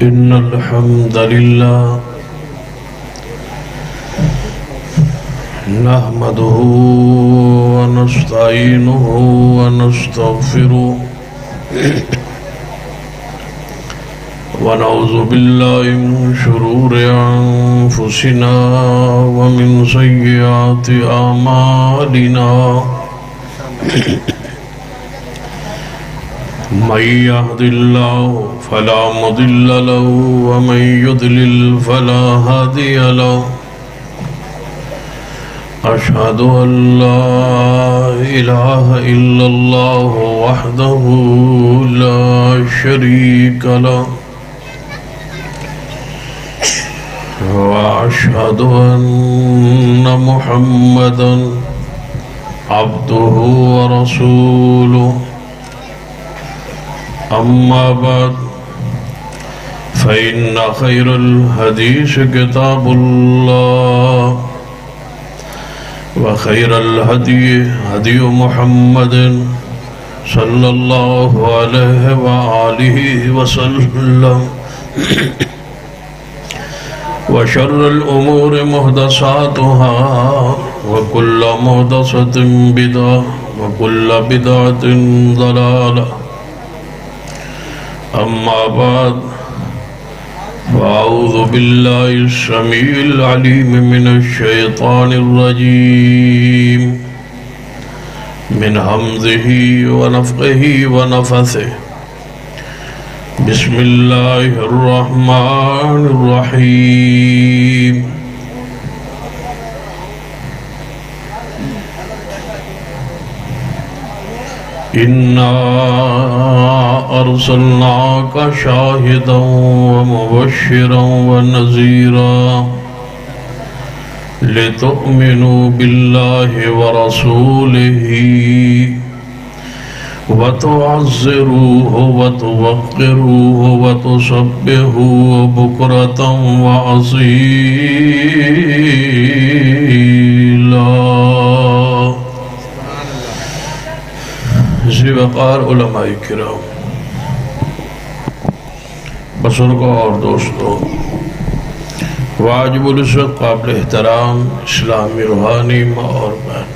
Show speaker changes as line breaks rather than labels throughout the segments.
إن الحمد لله نحمده ونستعينه ونستغفره ونعوذ بالله من شرور أنفسنا ومن سيئات أعمالنا من يهد الله فلا مضل له ومن يضلل فلا هادي له أشهد أن لا إله إلا الله وحده لا شريك له وأشهد أن محمدا عبده ورسوله أما بعد فإن خير الحديث كتاب الله وخير الهدي هدي محمد صلى الله عليه وآله وسلم وشر الأمور محدثاتها وكل محدثة بدعة وكل بدعة ضلالة أما بعد فأعوذ بالله السميع العليم من الشيطان الرجيم من همزه ونفخه ونفثه بسم الله الرحمن الرحيم إنا أرسلناك شاهدا ومبشرا ونذيرا لتؤمنوا بالله ورسوله وتعزروه وتوقروه وتسبحوه بكرة وأصيلا. وقار علماء کرام، بزرگوں اور دوستوں، واجب العزت قابل احترام اسلامی روحانی ماں اور بہن،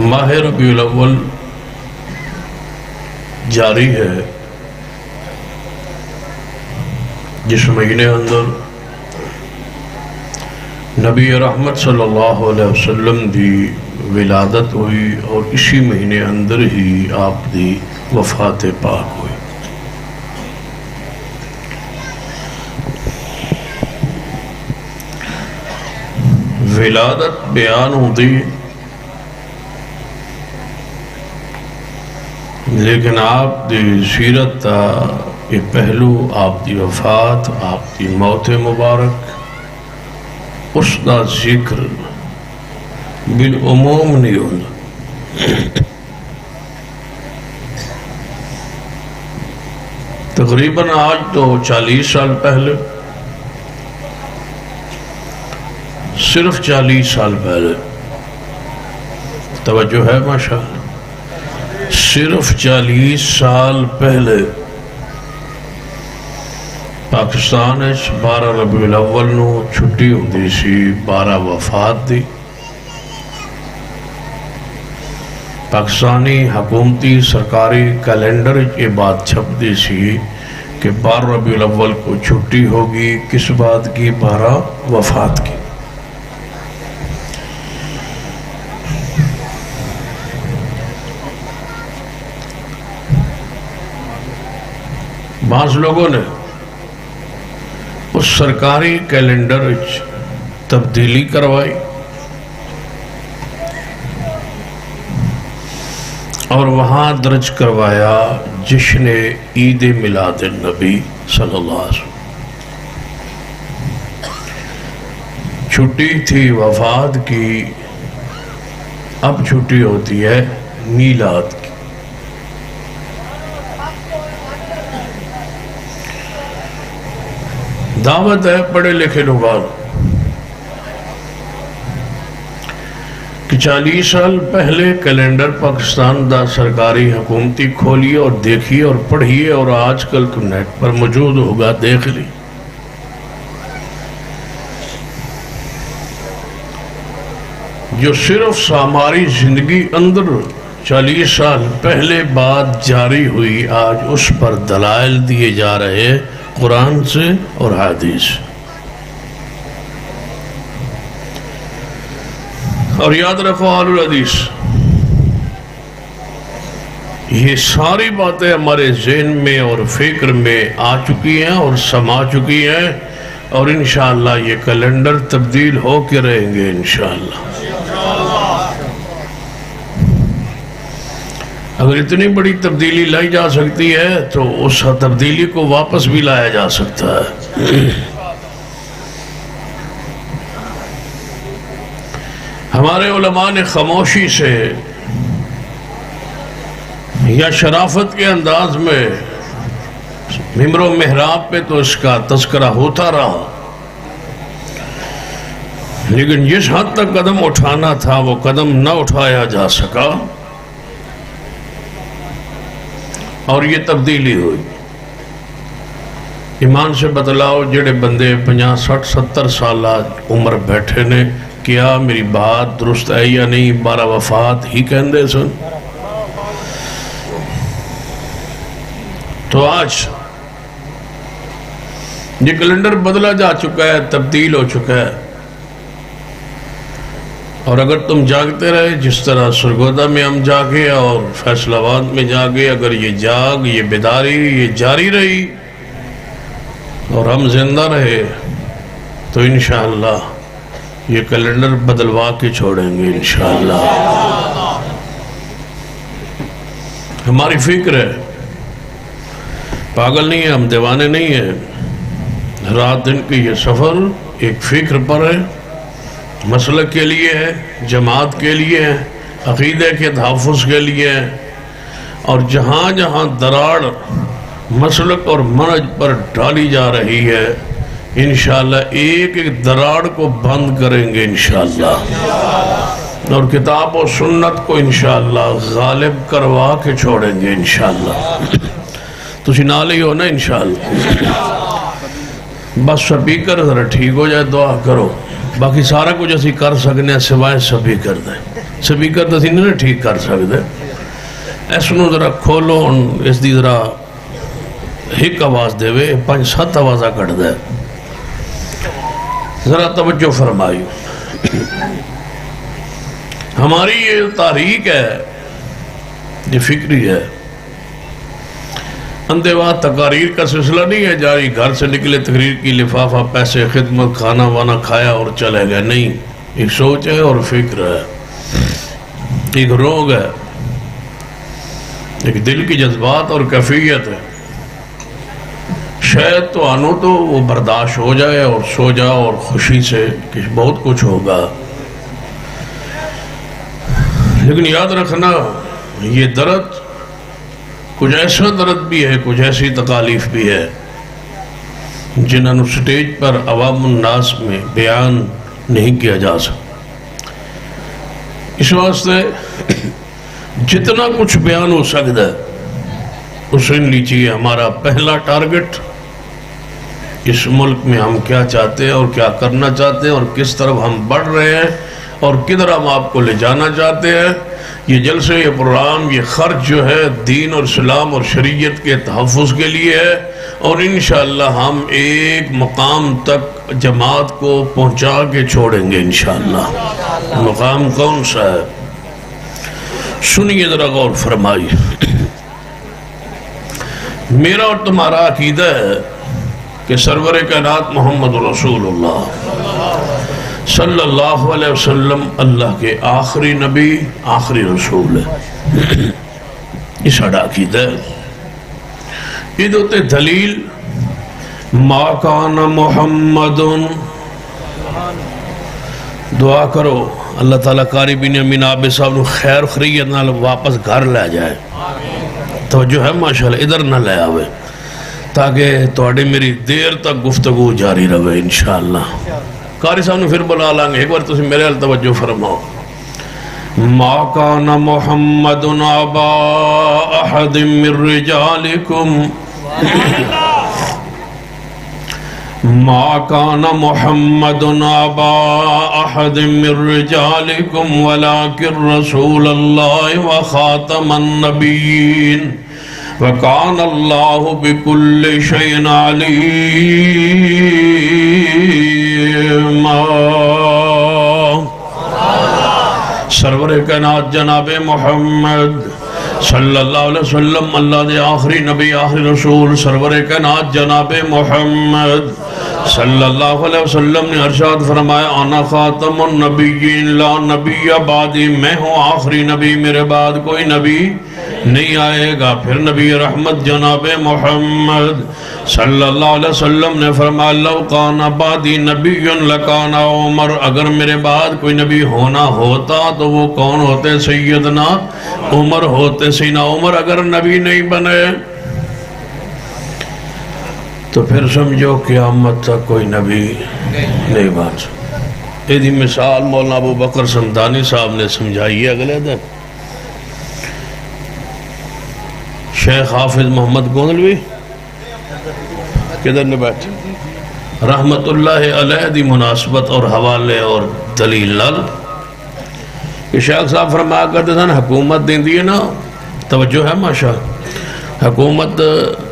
ماہ ربیع الاول جاری ہے، جس مہینے اندر نبی رحمت صلی اللہ علیہ وسلم دی ولادت ہوئی اور اسی مہینے اندر ہی آپ دی وفات پاک ہوئی. ولادت بیان ہوتی لیکن آپ دی سیرت تا یہ پہلو آپ دی وفات، آپ دی موت مبارک، اس دا ذکر بالعموم نہیں ہوتا. تقریباً آج تو 40 سال پہلے، صرف 40 سال پہلے، توجہ ہے ماشاءاللہ، صرف 40 سال پہلے پاکستان 12 ربیع الاول نو چھٹی ہوتی سی، 12 وفات دی. پاکستانی حکومتی سرکاری کیلنڈر یہ بات چھپ دی سی کہ 12 ربیع الاول کو چھٹی ہوگی. کس بات کی؟ 12 وفات کی. بعض لوگوں نے اس سرکاری کیلنڈر تبدیلی کروائی اور وہاں درج کروایا جشن عید میلاد النبی صلی اللہ علیہ وسلم. چھٹی تھی وفات کی، اب چھٹی ہوتی ہے میلاد کی. دعوت ہے پڑھے لکھے لوگوں کہ 40 سال پہلے کیلنڈر پاکستان دا سرکاری حکومتی کھولیے اور دیکھیے اور پڑھیے، اور آج کل تو نیٹ پر موجود ہوگا، دیکھ لی۔ جو صرف ہماری زندگی اندر 40 سال پہلے بات جاری ہوئی، آج اس پر دلائل دیے جا رہے قرآن سے اور حدیث۔ اور یاد رکھو اہل الحدیث، یہ ساری باتیں ہمارے ذہن میں اور فکر میں آ چکی ہیں اور سما چکی ہیں، اور انشاءاللہ یہ کیلنڈر تبدیل ہو کے رہیں گے انشاءاللہ۔ اگر اتنی بڑی تبدیلی لائی جا سکتی ہے تو اس تبدیلی کو واپس بھی لایا جا سکتا ہے۔ ہمارے علماء نے خاموشی سے یا شرافت کے انداز میں ممبر و محراب پہ تو اس کا تذکرہ ہوتا رہا، لیکن جس حد تک قدم اٹھانا تھا وہ قدم نہ اٹھایا جا سکا، اور یہ تبدیلی ہوئی۔ ایمان سے بتلاؤ، جڑے بندے 50 60 70 سالہ عمر بیٹھے نے، کیا میری بات درست ہے یا نہیں؟ 12 وفات ہی کہندے سن۔ تو آج یہ کیلنڈر بدلا جا چکا ہے، تبدیل ہو چکا ہے، اور اگر تم جاگتے رہے جس طرح سرگودا میں ہم جاگے اور فیصل آباد میں جاگے، اگر یہ جاگ، یہ بیداری یہ جاری رہی اور ہم زندہ رہے تو انشاءاللہ یہ کیلنڈر بدلوا کے چھوڑیں گے انشاءاللہ۔ ہماری فکر ہے، پاگل نہیں ہے ہم، دیوانے نہیں ہیں، رات دن کی یہ سفر ایک فکر پر ہے، مسلک کے لیے ہے، جماعت کے لیے ہے، عقیدے کے تحفظ کے لیے ہے، اور جہاں جہاں دراڑ مسلک اور منہج پر ڈالی جا رہی ہے انشاءاللہ ایک ایک دراڑ کو بند کریں گے انشاءاللہ، اور کتاب و سنت کو انشاءاللہ غالب کروا کے چھوڑیں گے انشاءاللہ۔ تسی نال ہی ہو نا انشاءاللہ؟ بس سپیکر ذرا ٹھیک ہو جائے دعا کرو، باقی سارا کچھ اسی کر سکنے سوائے سپیکر دے۔ سپیکر تو اسی نہیں ٹھیک کر سکتے، اس نو ذرا کھولو، اس دی ذرا ایک آواز دے وے 5-7 آوازہ کٹ دے، ذرا توجہ فرمائی۔ ہماری یہ تاریخ ہے، یہ فکری ہے، اندیوہ تقاریر کا سلسلہ نہیں ہے جاری، گھر سے نکلے تقریر کی لفافہ پیسے خدمت کھانا وانا کھایا اور چلے گئے، نہیں، ایک سوچ ہے اور فکر ہے، ایک روگ ہے، ایک دل کی جذبات اور کیفیت ہے۔ شاید تو آنو تو وہ برداشت ہو جائے اور سو جاؤ اور خوشی سے کہ بہت کچھ ہوگا، لیکن یاد رکھنا یہ درد کچھ ایسا درد بھی ہے، کچھ ایسی تکالیف بھی ہے جنہوں سٹیج پر عوام الناس میں بیان نہیں کیا جا سکتا۔ اس واسطے جتنا کچھ بیان ہو سکتا ہے اسے لیجیے ہمارا پہلا ٹارگٹ، اس ملک میں ہم کیا چاہتے ہیں اور کیا کرنا چاہتے ہیں اور کس طرف ہم بڑھ رہے ہیں اور کدھر ہم آپ کو لے جانا چاہتے ہیں۔ یہ جلسے، یہ پروگرام، یہ خرچ جو ہے دین اور اسلام اور شریعت کے تحفظ کے لیے ہے، اور انشاءاللہ ہم ایک مقام تک جماعت کو پہنچا کے چھوڑیں گے انشاءاللہ۔ مقام کون سا ہے؟ سنیے ذرا غور فرمائی۔ میرا اور تمہارا عقیدہ ہے کہ سرور کائنات محمد رسول اللہ صلی اللہ علیہ وسلم اللہ کے آخری نبی، آخری رسول ہے، یہ ساڑھا عقیدہ ہے۔ ادھتے دلیل ما کان محمد، دعا کرو اللہ تعالیٰ قاری بن امین عابد صاحب نے خیر خریت نال واپس گھر لے جائے، توجہ ہے ماشاءاللہ، ادھر نہ لے آوے تاکہ توڑی میری دیر تک گفتگو جاری رہے انشاءاللہ۔ قاری صاحب نے پھر بلا لیں گے، ایک بار تسی میرے حال توجہ فرماؤ۔ ما كان محمد أبا أحد من رجالكم ما كان محمد أبا أحد من رجالكم ولكن رسول الله وخاتم النبيين وكان الله بكل شيء عليما سرور کائنات جناب محمد صلی اللہ علیہ وسلم اللہ دے آخری نبی آخری رسول سرور کائنات جناب محمد صلی اللہ علیہ وسلم نے ارشاد فرمایا انا خاتم النبیین لا نبی بعدی میں ہوں آخری نبی میرے بعد کوئی نبی نہیں آئے گا پھر نبی رحمت جناب محمد صلی اللہ علیہ وسلم نے فرمایا لو کان بعدی نبی لکان عمر اگر میرے بعد کوئی نبی ہونا ہوتا تو وہ کون ہوتے سیدنا عمر ہوتے سیدنا عمر اگر نبی نہیں بنے تو پھر سمجھو قیامت تک کوئی نبی نہیں بن سکتا یہ مثال مولانا ابو بکر سمدانی صاحب نے سمجھائی ہے اگلے دن شیخ حافظ محمد گوندلوی کدھر نے بیٹھے رحمت اللہ علیہ دی مناسبت اور حوالے اور دلیل لال کہ شیخ صاحب فرمایا کرتے تھا حکومت دیں دیئے نا توجہ ہے ماشاء حکومت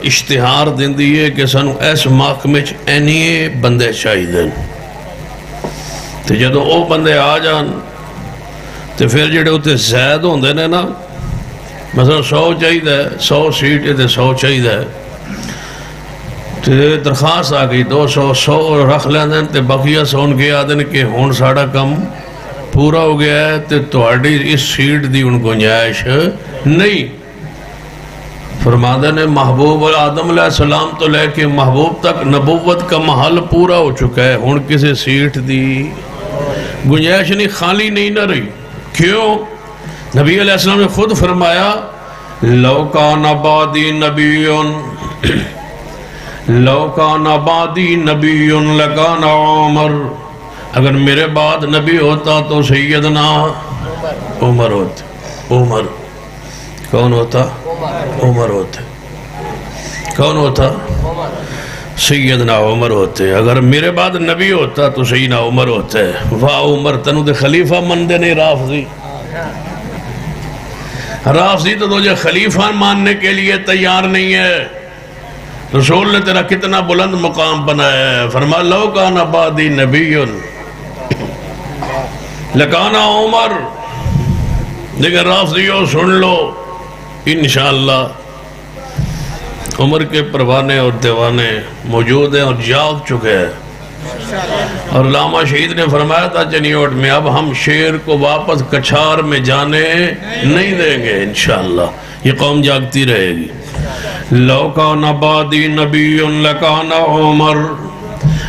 اشتہار دیں دیئے کہ سانو ایس محکمے اینیے بندے چاہی دیں تو جدو او بندے آ جان تو پھر جڑے ہوتے زید ہوں دے نا مثلا 100 چاہی دے 100 سیٹ تے 100 چاہی دے تو درخواست آ گئی 200 رکھ لیں دیں تو بقیہ سون کے آدھن کہ ہون ساڑا کم پورا ہو گیا ہے تو توڑی اس سیٹ دی ان کو نجائش نہیں فرمادہ نے محبوب آدم علیہ السلام تو لے کے محبوب تک نبوت کا محل پورا ہو چکا ہے ہون کسی سیٹ دی گنجائش نہیں خالی نہیں نہ رہی کیوں نبی علیہ السلام نے خود فرمایا لو کان بعدی نبیون لو کان بعدی نبیون لکان عمر اگر میرے بعد نبی ہوتا تو سیدنا عمر ہوتے عمر کون ہوتا عمر ہوتے کون ہوتا سیدنا عمر ہوتے اگر میرے بعد نبی ہوتا تو سیدنا عمر ہوتے واہ عمر تنو دے خلیفہ مندے نہیں رافضی رافضی تو تجھے خلیفہ ماننے کے لیے تیار نہیں ہے رسول نے تیرا کتنا بلند مقام بنایا ہے فرما لو کان بعدی نبی لکانا عمر لیکن رافضیوں سن لو انشاءاللہ عمر کے پروانے اور دیوانے موجود ہیں اور جاگ چکے ہیں اور علامہ شہید نے فرمایا تھا چنیوٹ میں اب ہم شیر کو واپس کچھار میں جانے نہیں دیں گے انشاءاللہ یہ قوم جاگتی رہے گی لو کان بعدی نبی لکان عمر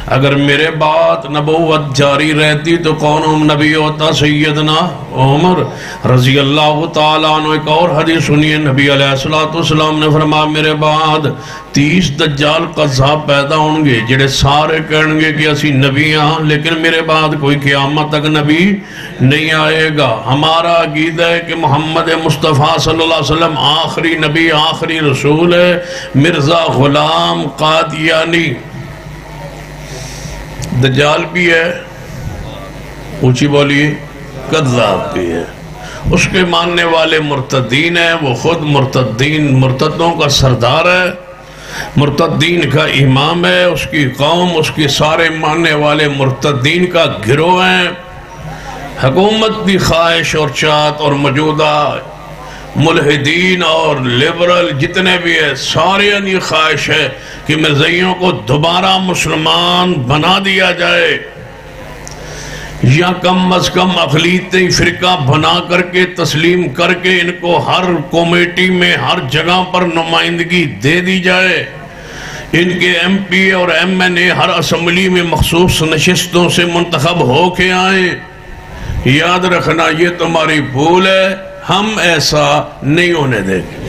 اگر میرے بعد نبوت جاری رہتی تو کون نبی ہوتا سیدنا عمر رضی اللہ تعالیٰ عنہ ایک اور حدیث سنیے نبی علیہ السلام نے فرمایا میرے بعد 30 دجال قذاب پیدا ہوں گے جڑے سارے کہیں گے کہ اسی نبی ہاں لیکن میرے بعد کوئی قیامت تک نبی نہیں آئے گا ہمارا عقیدہ ہے کہ محمد مصطفیٰ صلی اللہ علیہ وسلم آخری نبی آخری رسول ہے مرزا غلام قادیانی دجال بھی ہے اونچی بولیے کذاب بھی ہے اس کے ماننے والے مرتدین ہیں وہ خود مرتدوں کا سردار ہے مرتدین کا امام ہے اس کی قوم اس کی سارے ماننے والے مرتدین کا گروہ ہیں حکومت کی خواہش اور چاہت اور موجودہ ملحدین اور لیبرل جتنے بھی ہیں سارے کی خواہش ہے کہ مرزائیوں کو دوبارہ مسلمان بنا دیا جائے یا کم از کم اقلیتی فرقہ بنا کر کے تسلیم کر کے ان کو ہر کمیٹی میں ہر جگہ پر نمائندگی دے دی جائے ان کے ایم پی اور ایم این اے ہر اسمبلی میں مخصوص نشستوں سے منتخب ہو کے آئیں یاد رکھنا یہ تمہاری بھول ہے ہم ایسا نہیں ہونے دیں گے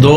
2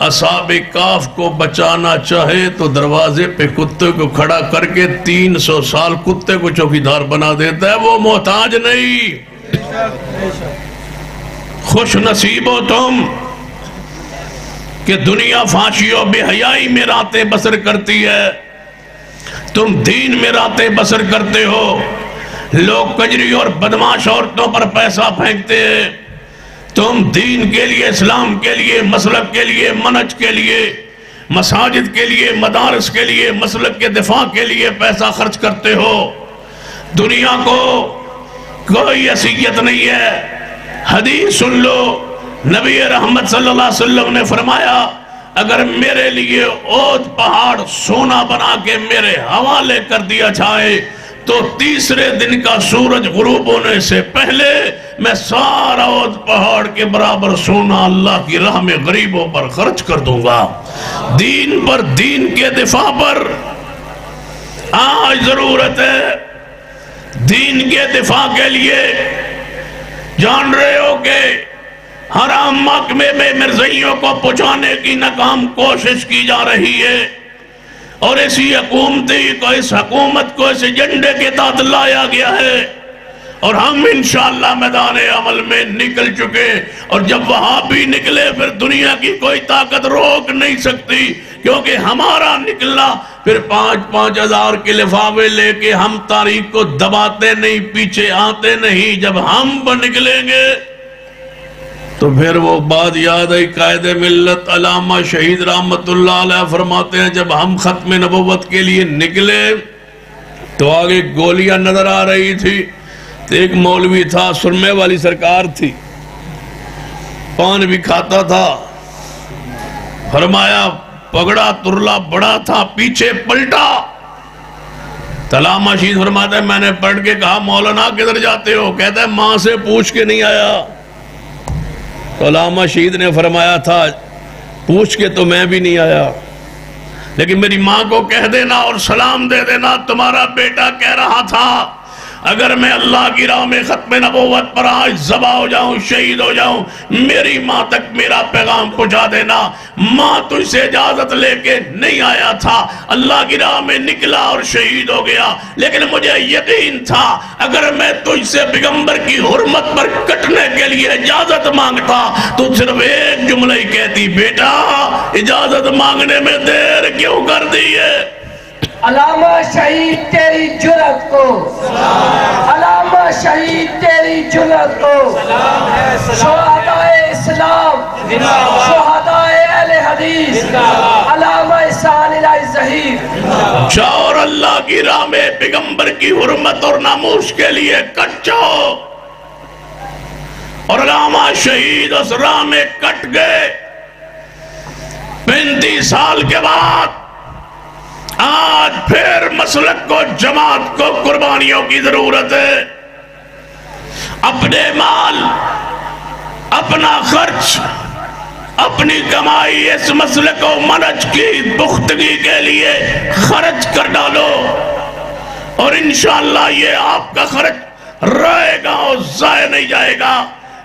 اصحاب کاف کو بچانا چاہے تو دروازے پہ کتے کو کھڑا کر کے 300 سال کتے کو چوکیدار بنا دیتا ہے. وہ محتاج نہیں. خوش نصیب ہو تم کہ دنیا فحاشی و بے حیائی میں راتیں بسر کرتی ہے، تم دین میں راتیں بسر کرتے ہو. لوگ کنجری اور بدماش عورتوں پر پیسہ پھینکتے ہیں، تم دین کے لیے، اسلام کے لیے، مسلک کے لیے، منہج کے لیے، مساجد کے لیے، مدارس کے لیے، مسلک کے دفاع کے لیے پیسہ خرچ کرتے ہو. دنیا کو کوئی حیثیت نہیں ہے. حدیث سن لو، نبی رحمت صلی اللہ علیہ وسلم نے فرمایا اگر میرے لیے اود پہاڑ سونا بنا کے میرے حوالے کر دیا جائے تو تیسرے دن کا سورج غروب ہونے سے پہلے میں سارا اود پہاڑ کے برابر سونا اللہ کی راہ میں غریبوں پر خرچ کر دوں گا. دین پر، دین کے دفاع پر آج ضرورت ہے. دین کے دفاع کے لیے جان رہے ہو کہ حرام محکمے میں مرزائیوں کو پہنچانے کی ناکام کوشش کی جا رہی ہے، اور اسی حکومت کو اس ایجنڈے کے تحت لایا گیا ہے، اور ہم انشاءاللہ میدان عمل میں نکل چکے. اور جب وہاں بھی نکلے پھر دنیا کی کوئی طاقت روک نہیں سکتی، کیونکہ ہمارا نکلنا پھر 5,000 کے لفافے لے کے ہم تاریخ کو دباتے نہیں، پیچھے آتے نہیں. جب ہم نکلیں گے تو پھر وہ بات یاد آئی. قائد ملت علامہ شہید رحمت اللہ علیہ فرماتے ہیں جب ہم ختم نبوت کے لیے نکلے تو آگے گولیاں نظر آ رہی تھی. تو ایک مولوی تھا، سرمے والی سرکار تھی، پان بھی کھاتا تھا. فرمایا پگڑا ترلا بڑا تھا، پیچھے پلٹا. علامہ شہید فرماتا ہے میں نے پڑھ کے کہا مولانا کدھر جاتے ہو؟ کہتا ہے ماں سے پوچھ کے نہیں آیا. تو علامہ شہید نے فرمایا تھا پوچھ کے تو میں بھی نہیں آیا، لیکن میری ماں کو کہہ دینا اور سلام دے دینا تمہارا بیٹا کہہ رہا تھا اگر میں اللہ کی راہ میں ختم نبوت پر آج ذبح ہو جاؤں، شہید ہو جاؤں، میری ماں تک میرا پیغام پہنچا دینا. ماں تجھ سے اجازت لے کے نہیں آیا تھا، اللہ کی راہ میں نکلا اور شہید ہو گیا، لیکن مجھے یقین تھا اگر میں تجھ سے پیغمبر کی حرمت پر کٹنے کے لیے اجازت مانگتا تو صرف ایک جملہ ہی کہتی بیٹا اجازت مانگنے میں دیر کیوں کر دی ہے؟
علامہ شہید تیری جرأت کو، علامہ شہید تیری جرأت کو، شہداء اسلام، شہداء اہل حدیث، علامہ احسان الہی ظہیر
اور اللہ کی راہ میں پیغمبر کی حرمت اور ناموس کے لیے کٹ جاؤ. اور علامہ شہید اس راہ میں کٹ گئے. 35 سال کے بعد آج پھر مسلک کو، جماعت کو قربانیوں کی ضرورت ہے. اپنے مال، اپنا خرچ، اپنی کمائی اس مسلک و منہج کی پختگی کے لیے خرچ کر ڈالو، اور انشاءاللہ یہ آپ کا خرچ رہے گا اور ضائع نہیں جائے گا.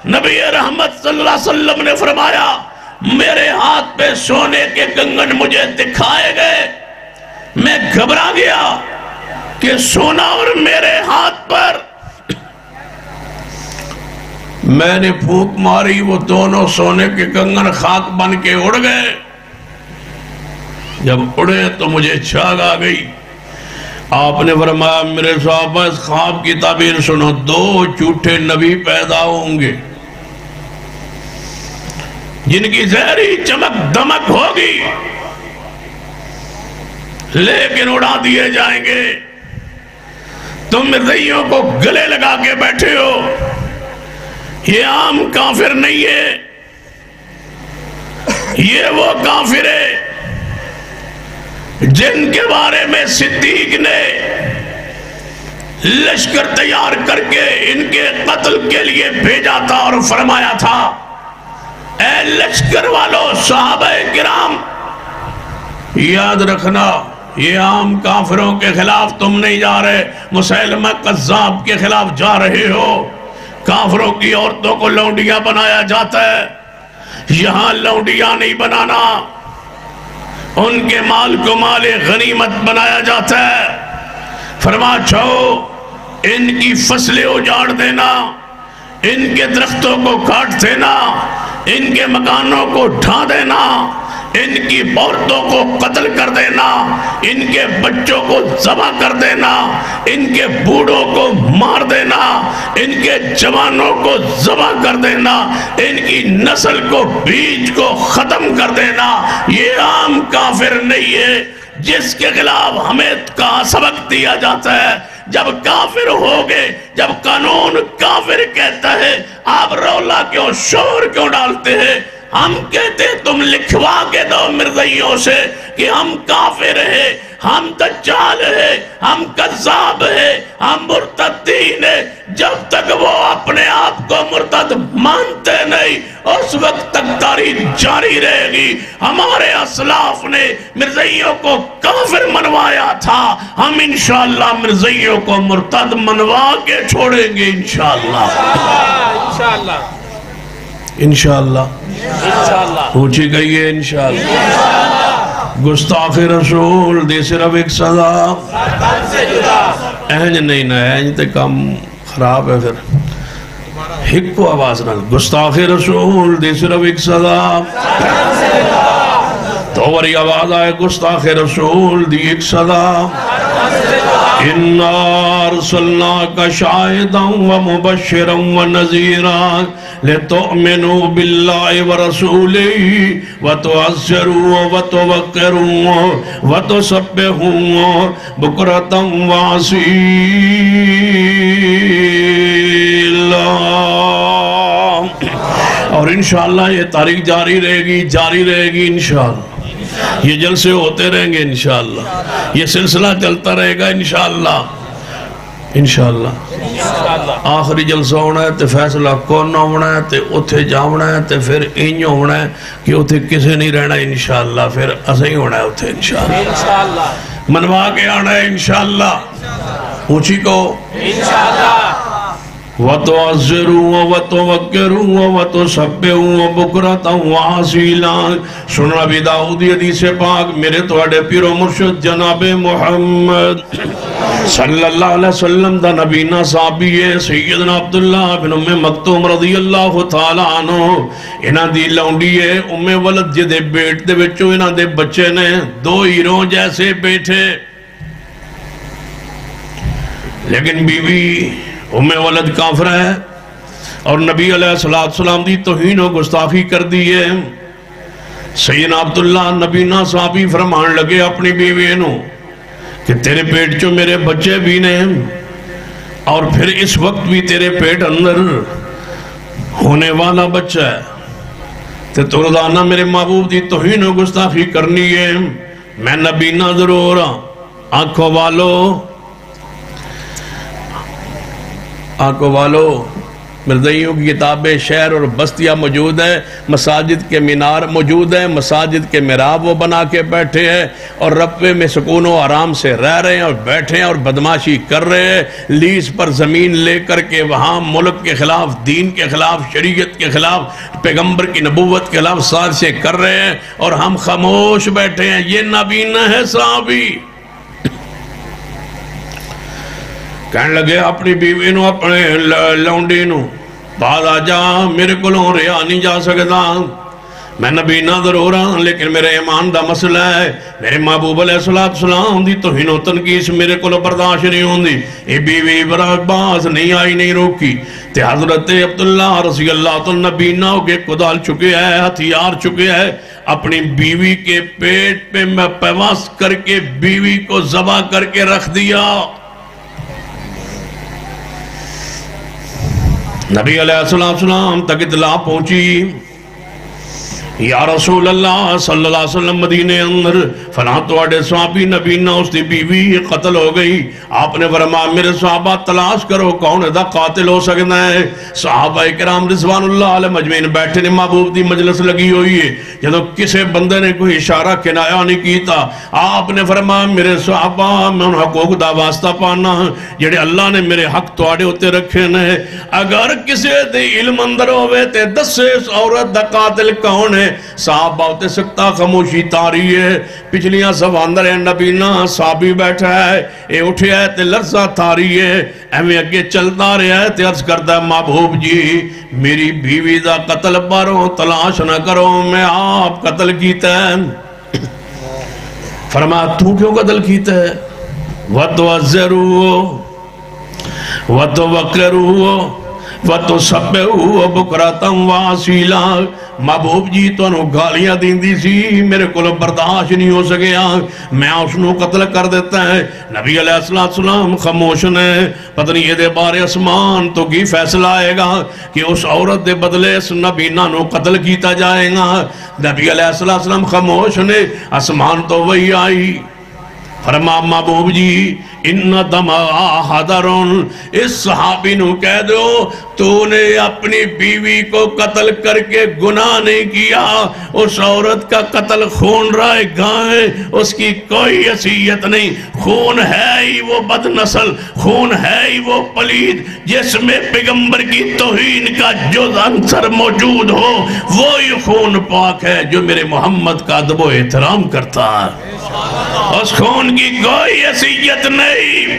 نبی رحمت صلی اللہ علیہ وسلم نے فرمایا میرے ہاتھ پہ سونے کے کنگن مجھے دکھائے گئے، میں گھبرا گیا کہ سونا اور میرے ہاتھ پر. میں نے پھونک ماری، وہ دونوں سونے کے کنگن خاک بن کے اڑ گئے. جب اڑے تو مجھے جھاگ آ گئی. آپ نے فرمایا میرے صحابہ اس خواب کی تعبیر سنو، 2 جھوٹے نبی پیدا ہوں گے جن کی زہری چمک دمک ہوگی لیکن اڑا دیے جائیں گے. تم مرزائیوں کو گلے لگا کے بیٹھے ہو، یہ عام کافر نہیں ہے، یہ وہ کافر ہے جن کے بارے میں صدیق نے لشکر تیار کر کے ان کے قتل کے لیے بھیجا تھا اور فرمایا تھا اے لشکر والو، صحابہ کرام یاد رکھنا یہ عام کافروں کے خلاف تم نہیں جا رہے، مسیلمہ قذاب کے خلاف جا رہے ہو. کافروں کی عورتوں کو لونڈیاں بنایا جاتا ہے، یہاں لونڈیاں نہیں بنانا، ان کے مال کو مال غنیمت بنایا جاتا ہے۔ فرما چھو ان کی فصلیں اجاڑ دینا، ان کے درختوں کو کاٹ دینا، ان کے مکانوں کو ڈھا دینا، ان کی عورتوں کو قتل کر دینا، ان کے بچوں کو ذبح کر دینا، ان کے بوڑھوں کو مار دینا، ان کے جوانوں کو ذبح کر دینا، ان کی نسل کو بیج کو ختم کر دینا، یہ عام کافر نہیں ہے جس کے خلاف ہمیں کہاں سبق دیا جاتا ہے۔ جب کافر ہوگے، جب قانون کافر کہتا ہے آپ رولا کیوں شور کیوں ڈالتے ہیں؟ ہم کہتے تم لکھوا کے دو مرزائیوں سے کہ ہم کافر ہیں، ہم دجال ہیں، ہم کذاب ہیں، ہم مرتدین ہیں۔ جب تک وہ اپنے آپ کو مرتد مانتے نہیں اس وقت تک تاریخ جاری رہے گی۔ ہمارے اسلاف نے مرزائیوں کو کافر منوایا تھا، ہم انشاءاللہ مرزائیوں کو مرتد منوا کے چھوڑیں گے انشاءاللہ انشاءاللہ انشاءاللہ اونچی کہیے انشاءاللہ۔ گستاخ رسول دے صرف ایک سزا، اینج نہیں نا، اینج تے کم خراب ہے پھر ہک کو آواز نہ۔ گستاخ رسول دے صرف ایک سزا، تو وری آواز آئے گستاخ رسول دی ایک سزا۔ اِنَّا أَرْسَلْنَاكَ شَاهِدًا وَمُبَشِّرًا وَنَذِيرًا لِتُؤْمِنُوا بِاللَّهِ وَرَسُولِهِ وَتُعَزِّرُوهُ وَتُوَقِّرُوهُ وَتُسَبِّحُوهُ بُكْرَةً وَأَصِيلًا۔ اور انشاءاللہ یہ تاریخ جاری رہے گی انشاءاللہ، یہ جلسے ہوتے رہیں گے انشاءاللہ، یہ سلسلہ چلتا رہے گا انشاءاللہ انشاءاللہ۔ آخری جلسہ ہونا ہے تے فیصلہ کون ہونا ہے تے اتھے جاؤنا ہے تے پھر اینج ہونا ہے کہ اتھے کسے نہیں رہنا انشاءاللہ، پھر اسے ہی ہونا ہے اتھے انشاءاللہ، منوا کے آنا ہے انشاءاللہ۔ اونچی کو انشاءاللہ۔ وَتُعَزِّرُوا وَتُوَقِّرُوا وَتُسَبِّحُوا بُكْرَةً وَأَصِيلًا۔ سن نبی داؤدی حدیث پاک میرے توڑے پیر و مرشد جناب محمد صلی اللہ علیہ وسلم دا نبینا صحابی ہے سیدنا عبداللہ بن ام مکتوم رضی اللہ تعالیٰ عنہ۔ انہاں دی لونڈی ہے ام ولد جدے بیٹ دے بچوں انہاں دے بچے نے دو ہیروں جیسے بیٹھے، لیکن بیوی ام ولد کافر ہے اور نبی علیہ السلام دی توہین و گستاخی کر دی ہے۔ سیدنا عبداللہ نبینا صحابی فرمان لگے اپنی بیوی نو کہ تیرے پیٹ چو میرے بچے بھی نے اور پھر اس وقت بھی تیرے پیٹ اندر ہونے والا بچہ ہے، تو روزانہ میرے محبوب دی توہین و گستاخی کرنی ہے۔ میں نبینا ضرور آنکھوں والو مرزائیوں کی کتابیں شہر اور بستیاں موجود ہیں، مساجد کے مینار موجود ہیں، مساجد کے محراب وہ بنا کے بیٹھے ہیں اور ربے میں سکون و آرام سے رہ رہے ہیں اور بیٹھے ہیں اور بدماشی کر رہے ہیں، لیز پر زمین لے کر کے وہاں ملک کے خلاف، دین کے خلاف، شریعت کے خلاف، پیغمبر کی نبوت کے خلاف سازشیں کر رہے ہیں اور ہم خاموش بیٹھے ہیں۔ یہ نبینا ہے صحابی، کہنے لگے اپنی بیوی نو اپنے لونڈی نو بعد آجا میرے کلوں رہا نہیں جا سکتا، میں نبینا ضرور ہاں لیکن میرے ایمان دا مسئلہ ہے، میرے محبوب علیہ السلام دی توہین و تنقیص میرے کلوں برداشت نہیں ہوندی۔ یہ بیوی برا باز نہیں آئی نہیں روکی تے حضرت عبداللہ رضی اللہ تو نبینا ہو کے کدال چکے ہے، ہتھیار چکے ہے، اپنی بیوی کے پیٹ پہ میں پیواز کر کے بیوی کو ذبح کر کے رکھ دیا۔ نبی علیہ السلام تک اطلاع پہنچی، یا رسول اللہ صلی اللہ علیہ وسلم مدینے اندر فلاں توڑے صحابی نبی نہ اس دی بیوی قتل ہو گئی. آپ نے فرمایا میرے صحابہ تلاش کرو کون دا قاتل ہو سکتا ہے. صحابہ کرام رضوان اللہ علیہ مجمعین بیٹھے نے، محبوب دی مجلس لگی ہوئی ہے. جدو کسے بندے نے کوئی اشارہ کنایا نہیں کیتا، آپ نے فرمایا میرے صحابہ میں ان حقوق دا واسطہ پانا جڑے اللہ نے میرے حق توڑے ہوتے رکھے نے. اگر کسے دے علم اندر ہوئے تے دسے اس عورت دا قاتل کون ہے. صحابہ ہوتے سکتا خاموشی تاری ہے. پچھلیاں سواندر نبینا صحابی بیٹھا ہے، اے اٹھے ہے تے لرزہ تاری ہے. ایویں اگے چلتا رہا ہے تے عرض کرتا ہے محبوب جی میری بیوی دا قتل باروں تلاش نہ کرو، میں آپ قتل کیتا ہے. فرمایا تو کیوں قتل کیتا ہے؟ وَتُوَزِّرُوا وَتُوَقِّرُوا وَتُسَبِّحُوا بُكْرَةً وَأَصِيلًا. محبوب جی تو انہوں گالیاں دین دی سی، میرے کو برداشت نہیں ہو سکیا، میں اس نو قتل کر دیتا ہے. نبی علیہ السلام خاموش نے. پتہ نہیں یہ دے بارے اسمان تو کی فیصلہ آئے گا کہ اس عورت دے بدلے اس نبینا نو قتل کیتا جائے گا. نبی علیہ السلام خاموش نے. اسمان تو وہی آئی. فرما محبوب جی ان دماء حضرن، اس صحابی نو کہہ دو تو نے اپنی بیوی کو قتل کر کے گناہ نہیں کیا. اس عورت کا قتل خون رائے گاہ، اس کی کوئی حیثیت نہیں. خون ہے ہی وہ بد نسل، خون ہے ہی وہ پلید جس میں پیغمبر کی توہین کا جز عنصر موجود ہو. وہی خون پاک ہے جو میرے محمد کا ادب و احترام کرتا ہے. اس خون کی کوئی حیثیت نہیں.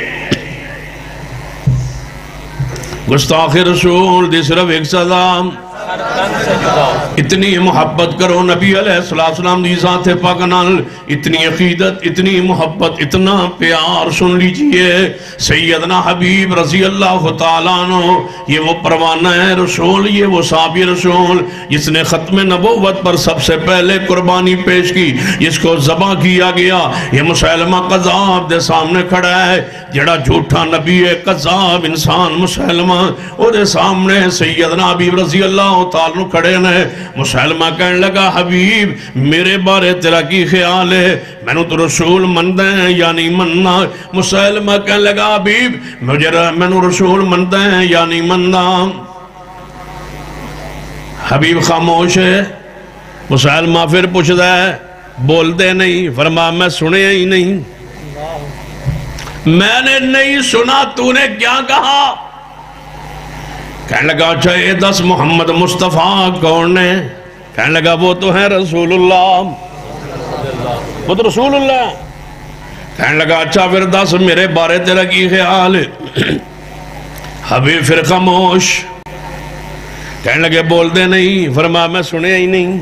گستاخ رسول دی صرف ایک سزا، اتنی محبت کرو نبی علیہ السلام دی ذات پاک نال. اتنی عقیدت، اتنی محبت، اتنا پیار. سن لیجئے سیدنا حبیب رضی اللہ تعالیٰ عنہ، یہ وہ پروانہ ہے رسول، یہ وہ صحابی رسول جس نے ختم نبوت پر سب سے پہلے قربانی پیش کی، جس کو ذبح کیا گیا. یہ مسیلمہ قذاب دے سامنے کھڑا ہے، جڑا جھوٹا نبی ہے، قذاب انسان مسیلمہ، اور دے سامنے سیدنا حبیب رضی اللہ تعالیٰ کھڑے نے. مسلمہ کہنے لگا حبیب میرے بارے تیرا کی خیال ہے، میں نے تو رسول مندہ ہیں یا نہیں مندہ. مسلمہ کہنے لگا حبیب میں نے رسول مندہ ہیں یا نہیں مندہ. حبیب خاموش ہے. مسلمہ پھر پوچھتا ہے بول دے نہیں. فرمایا میں سنے ہی نہیں. میں نے نہیں سنا، تو نے کیا کہا؟ کہنے لگا اچھا یہ دس محمد مصطفیٰ کون ہے؟ کہنے لگا وہ تو ہے رسول اللہ، وہ تو رسول اللہ. کہنے لگا اچھا پھر دس میرے بارے تیرا کی خیال ہے؟ حبیب پھر خاموش. کہنے لگے بول دے نہیں. فرمایا میں سنے ہی نہیں.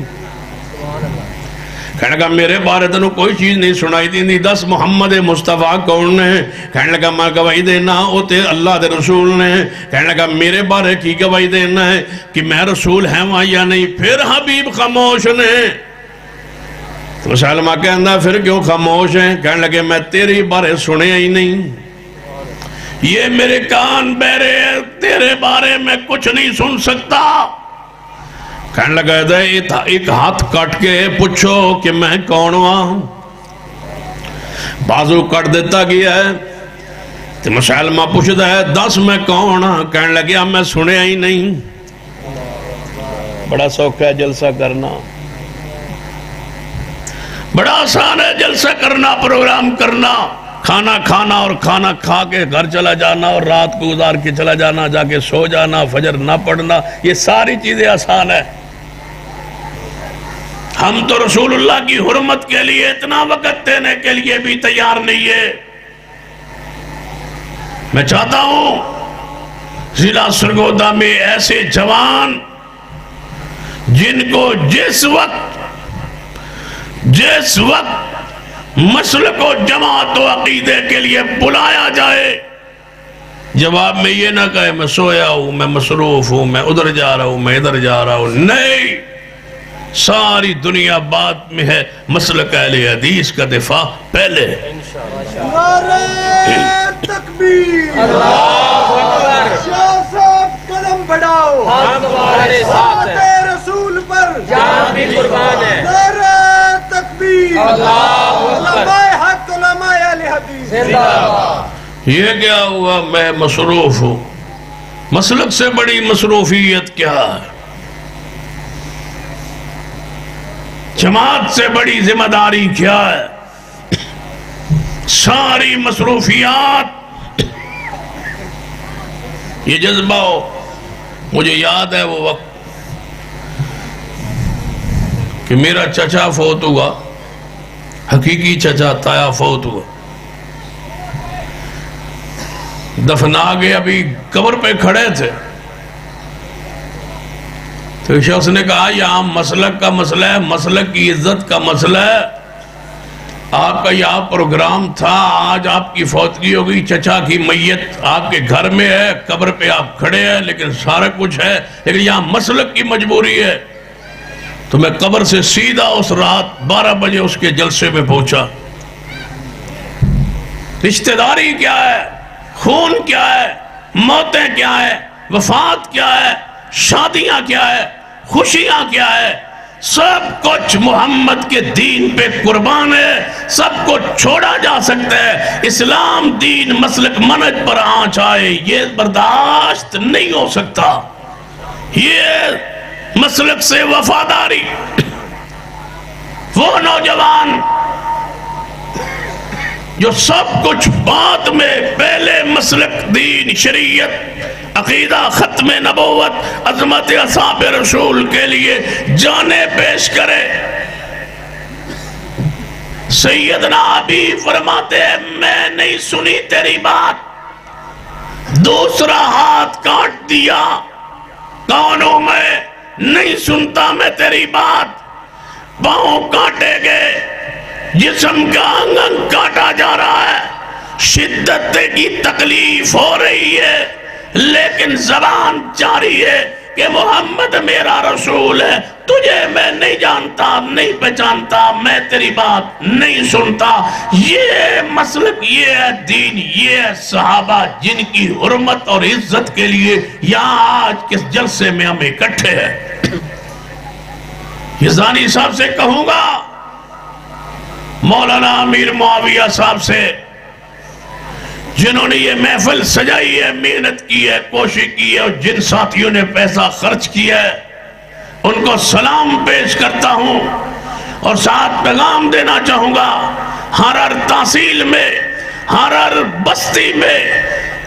کہنے لگا میرے بارے تنوں کوئی چیز نہیں سنائی دی. دس محمد مصطفیٰ کون ہے؟ کہنے لگا میں گواہی دینا ہوتے اللہ دے رسول نے. کہنے لگا میرے بارے کی گواہی دینا ہے کہ میں رسول ہیں وہاں یا نہیں. پھر حبیب خاموش نے. مسلمہ کہنا پھر کیوں خاموش ہیں؟ کہنے لگے میں تیری بارے سنے ہی نہیں، یہ میرے کان بہرے ہیں، تیرے بارے میں کچھ نہیں سن سکتا. کہنے لگا ایک ہاتھ کٹ کے پوچھو کہ میں کون ہوں. بازو کٹ دیتا گیا ہے تو مسلمہ پوچھتا ہے دس میں کون ہوں. کہنے لگا میں سنے ہی نہیں. بڑا سوکھا ہے جلسہ کرنا، بڑا آسان ہے جلسہ کرنا، پروگرام کرنا، کھانا کھانا اور کھانا کھا کے گھر چلا جانا اور رات کو گزار کے چلا جانا، جا کے سو جانا، فجر نہ پڑھنا، یہ ساری چیزیں آسان ہے. ہم تو رسول اللہ کی حرمت کے لیے اتنا وقت دینے کے لیے بھی تیار نہیں ہے. میں چاہتا ہوں ضلع سرگودا میں ایسے جوان جن کو جس وقت مسلک و جماعت و عقیدے کے لیے بلایا جائے، جواب میں یہ نہ کہے میں سویا ہوں، میں مصروف ہوں، میں ادھر جا رہا ہوں، میں ادھر جا رہا ہوں. نہیں، ساری دنیا بات میں ہے. مسلک اہل حدیث کا دفاع پہلے ہے.
نعرہ تکبیر،
اللہ اکبر،
شاہ صاحب قلم بڑھاؤ،
ہم تمہارے ساتھ ہیں،
رسول پر
جان بھی قربان
یہ کیا ہوا؟ میں مصروف ہوں. مسلک سے بڑی مصروفیت کیا ہے؟ جماعت سے بڑی ذمہ داری کیا ہے؟ ساری مصروفیات. یہ جذبہ ہو. مجھے یاد ہے وہ وقت کہ میرا چچا فوت ہوا، حقیقی چچا تایا فوت ہوا. دفنا کے ابھی قبر پہ کھڑے تھے تو شخص نے کہا یہاں مسلک کا مسئلہ ہے، مسلک کی عزت کا مسئلہ ہے. آپ کا یہاں پروگرام تھا، آج آپ کی فوتگی ہو گئی، چچا کی میت آپ کے گھر میں ہے، قبر پہ آپ کھڑے ہیں، لیکن سارا کچھ ہے، لیکن یہاں مسلک کی مجبوری ہے. تو میں قبر سے سیدھا اس رات 12 بجے اس کے جلسے میں پہنچا. رشتہ داری کیا ہے، خون کیا ہے، موتیں کیا ہے، وفات کیا ہے، شادیاں کیا ہے، خوشیاں کیا ہے، سب کچھ محمد کے دین پہ قربان ہے. سب کو چھوڑا جا سکتا ہے، اسلام دین مسلک منہج پر آنچ آئے یہ برداشت نہیں ہو سکتا. یہ مسلک سے وفاداری. وہ نوجوان جو سب کچھ بعد میں پہلے مسلک دین شریعت عقیدہ ختم نبوت عظمت اصحاب رسول کے لیے جانیں پیش کرے. سیدنا حبیب فرماتے ہیں میں نہیں سنی تیری بات، دوسرا ہاتھ کاٹ دیا. کون ہوں میں؟ نہیں سنتا میں تیری بات. پاؤں کاٹے گئے، جسم کا انگ انگ کاٹا جا رہا ہے، شدت کی تکلیف ہو رہی ہے، لیکن زبان جاری ہے کہ محمد میرا رسول ہے. تجھے میں نہیں جانتا، نہیں پہچانتا، میں تیری بات نہیں سنتا. یہ مسلک، یہ ہے دین، یہ ہے صحابہ جن کی حرمت اور عزت کے لیے یہاں آج کس جلسے میں ہم اکٹھے ہیں. یہ زانی صاحب سے کہوں گا، مولانا امیر معاویہ صاحب سے، جنہوں نے یہ محفل سجائی ہے، محنت کی ہے، کوشش کی ہے، اور جن ساتھیوں نے پیسہ خرچ کیا ہے ان کو سلام پیش کرتا ہوں. اور ساتھ پیغام دینا چاہوں گا، ہر تحصیل میں، ہر بستی میں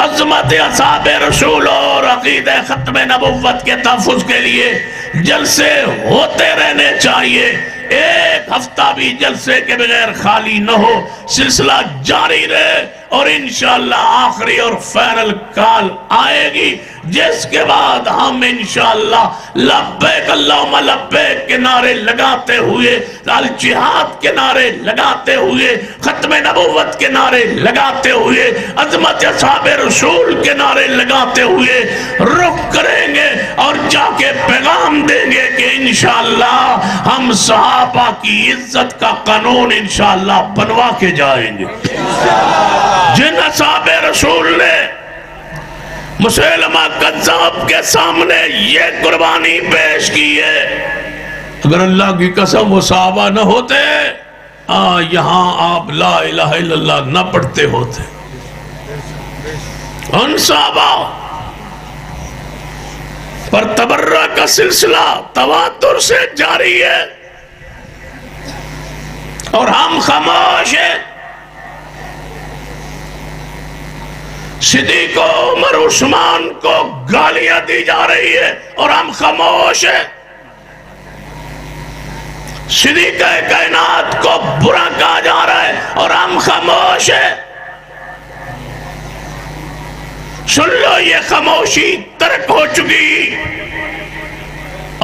عظمت اصحاب رسول اور عقیدہ ختم نبوت کے تحفظ کے لیے جلسے ہوتے رہنے چاہیے. ایک ہفتہ بھی جلسے کے بغیر خالی نہ ہو، سلسلہ جاری رہے، اور انشاءاللہ آخری اور فائنل کال آئے گی جس کے بعد ہم انشاءاللہ لبیک اللہم لبیک کے نعرے لگاتے ہوئے، الجہاد کے نعرے لگاتے ہوئے، ختم نبوت کے نعرے لگاتے ہوئے، عظمت اصحاب رسول کے نعرے لگاتے ہوئے رخ کریں گے اور جا کے پیغام دیں گے کہ انشاءاللہ ہم صحابہ کی عزت کا قانون انشاءاللہ بنوا کے جائیں گے. جن اصحاب رسول نے مسیلمہ کذاب کے سامنے یہ قربانی پیش کی ہے، اگر اللہ کی قسم وہ صحابہ نہ ہوتے یہاں آپ لا الہ الا اللہ نہ پڑھتے ہوتے. ان صحابہ پر تبرہ کا سلسلہ تواتر سے جاری ہے اور ہم خاموش ہیں. صدیق و عمر عثمان کو گالیاں دی جا رہی ہے اور ہم خاموش ہیں. صدیق کائنات کو برا کہا جا رہا ہے اور ہم خاموش ہیں. سن لو، یہ خاموشی ترک ہو چکی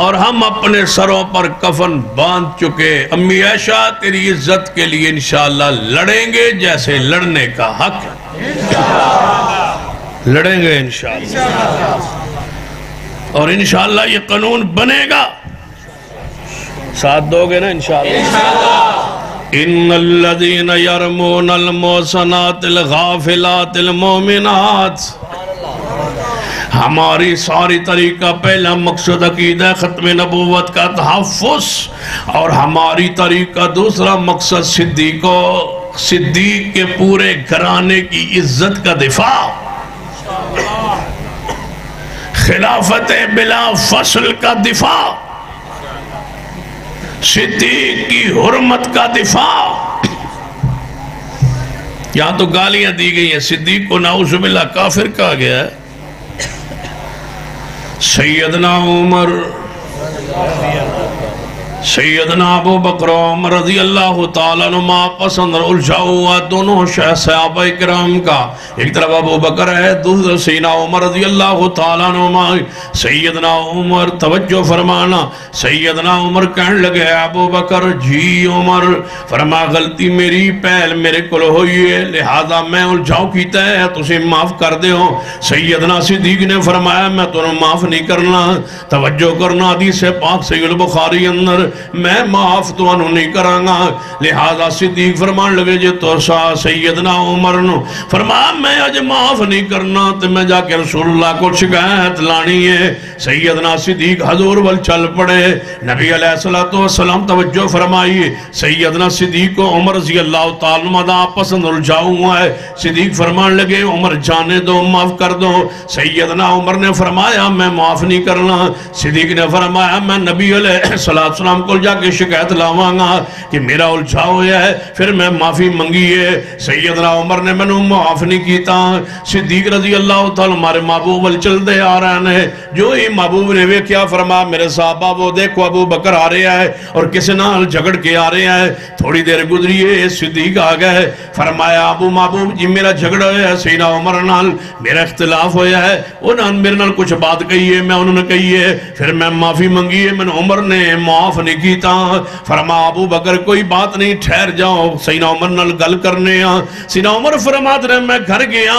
اور ہم اپنے سروں پر کفن باندھ چکے. امی عائشہ تیری عزت کے لیے انشاءاللہ لڑیں گے جیسے لڑنے کا حق ہے. لڑیں گے انشاءاللہ، اور انشاءاللہ یہ قانون بنے گا. ساتھ دو گے نا انشاءاللہ؟ ان الذین یرمون المحصنات الغافلات المؤمنات ہماری ساری طریقہ پہلا مقصد عقیدہ ختم نبوت کا تحفظ، اور ہماری طریقہ دوسرا مقصد صدیق کے پورے گھرانے کی عزت کا دفاع، خلافت بلا فصل کا دفاع، صدیق کی حرمت کا دفاع۔ یہاں تو گالیاں دی گئی ہیں، صدیق کو نعوذ باللہ کافر کہا گیا ہے۔ سیدنا عمر، سیدنا ابو بکر عمر رضی اللہ تعالیٰ عنہ پسند اور الجھا ہوا دونوں صحابہ کرام کا، ایک طرف ابو بکر ہے، دوسرا سیدنا عمر رضی اللہ تعالیٰ عنہ۔ سیدنا عمر توجہ فرمانا، سیدنا عمر کہنے لگے ابو بکر جی عمر، فرما غلطی میری پہل میرے کل ہوئی ہے، لہذا میں الجھاؤ کیتا ہے تُسے معاف کر دے ہو۔ سیدنا صدیق نے فرمایا میں تُنہیں معاف نہیں کرنا، توجہ کرنا، حدیث پاک صحیح البخاری اندر میں معاف تو انہوں نہیں کرانگا۔ لہذا صدیق فرمان لگے جے تو سیدنا عمر نو فرمایا میں آج معاف نہیں کرنا، تو میں جا کے رسول اللہ کو شکایت لانی ہے۔ سیدنا صدیق حضور وال چل پڑے، نبی علیہ السلام توجہ فرمائیے، سیدنا صدیق کو عمر رضی اللہ تعالیٰ مدہ پسند الجھاؤ ہوا ہے۔ صدیق فرمان لگے عمر جانے دو، معاف کر دو۔ سیدنا عمر نے فرمایا میں معاف نہیں کرنا۔ صدیق نے فرمایا میں نبی علیہ السلام کو جا کے شکایت لاواں گا کہ میرا الجھا ہویا ہے، پھر میں معافی منگی ہے۔ سیدنا عمر نے میں نے معاف نہیں کیتا۔ صدیق رضی اللہ تعالیٰ ہمارے محبوب چل دے آ رہے ہیں، جو ہی محبوب نے وہ کیا فرما میرے صحابہ وہ دیکھو ابو بکر آ رہے ہیں اور کسی نال جھگڑ کے آ رہے ہیں۔ تھوڑی دیر گزری ہے، صدیق آ گئے، فرمایا ابو محبوب جی میرا جھگڑا ہے سیدنا عمر نال، میرا اختلاف ہویا ہے، انہوں نے میرے نال کچھ بات کہی ہے، میں انہوں نے کہی ہے، پھر میں معافی منگی ہے، میں نے عمر نے معاف نہیں کیتا۔ فرما ابو بکر کوئی بات نہیں ٹھہر جاؤ، سیدنا عمر نال گل کرنے آ۔ سیدنا عمر فرماتے رہے میں گھر گیا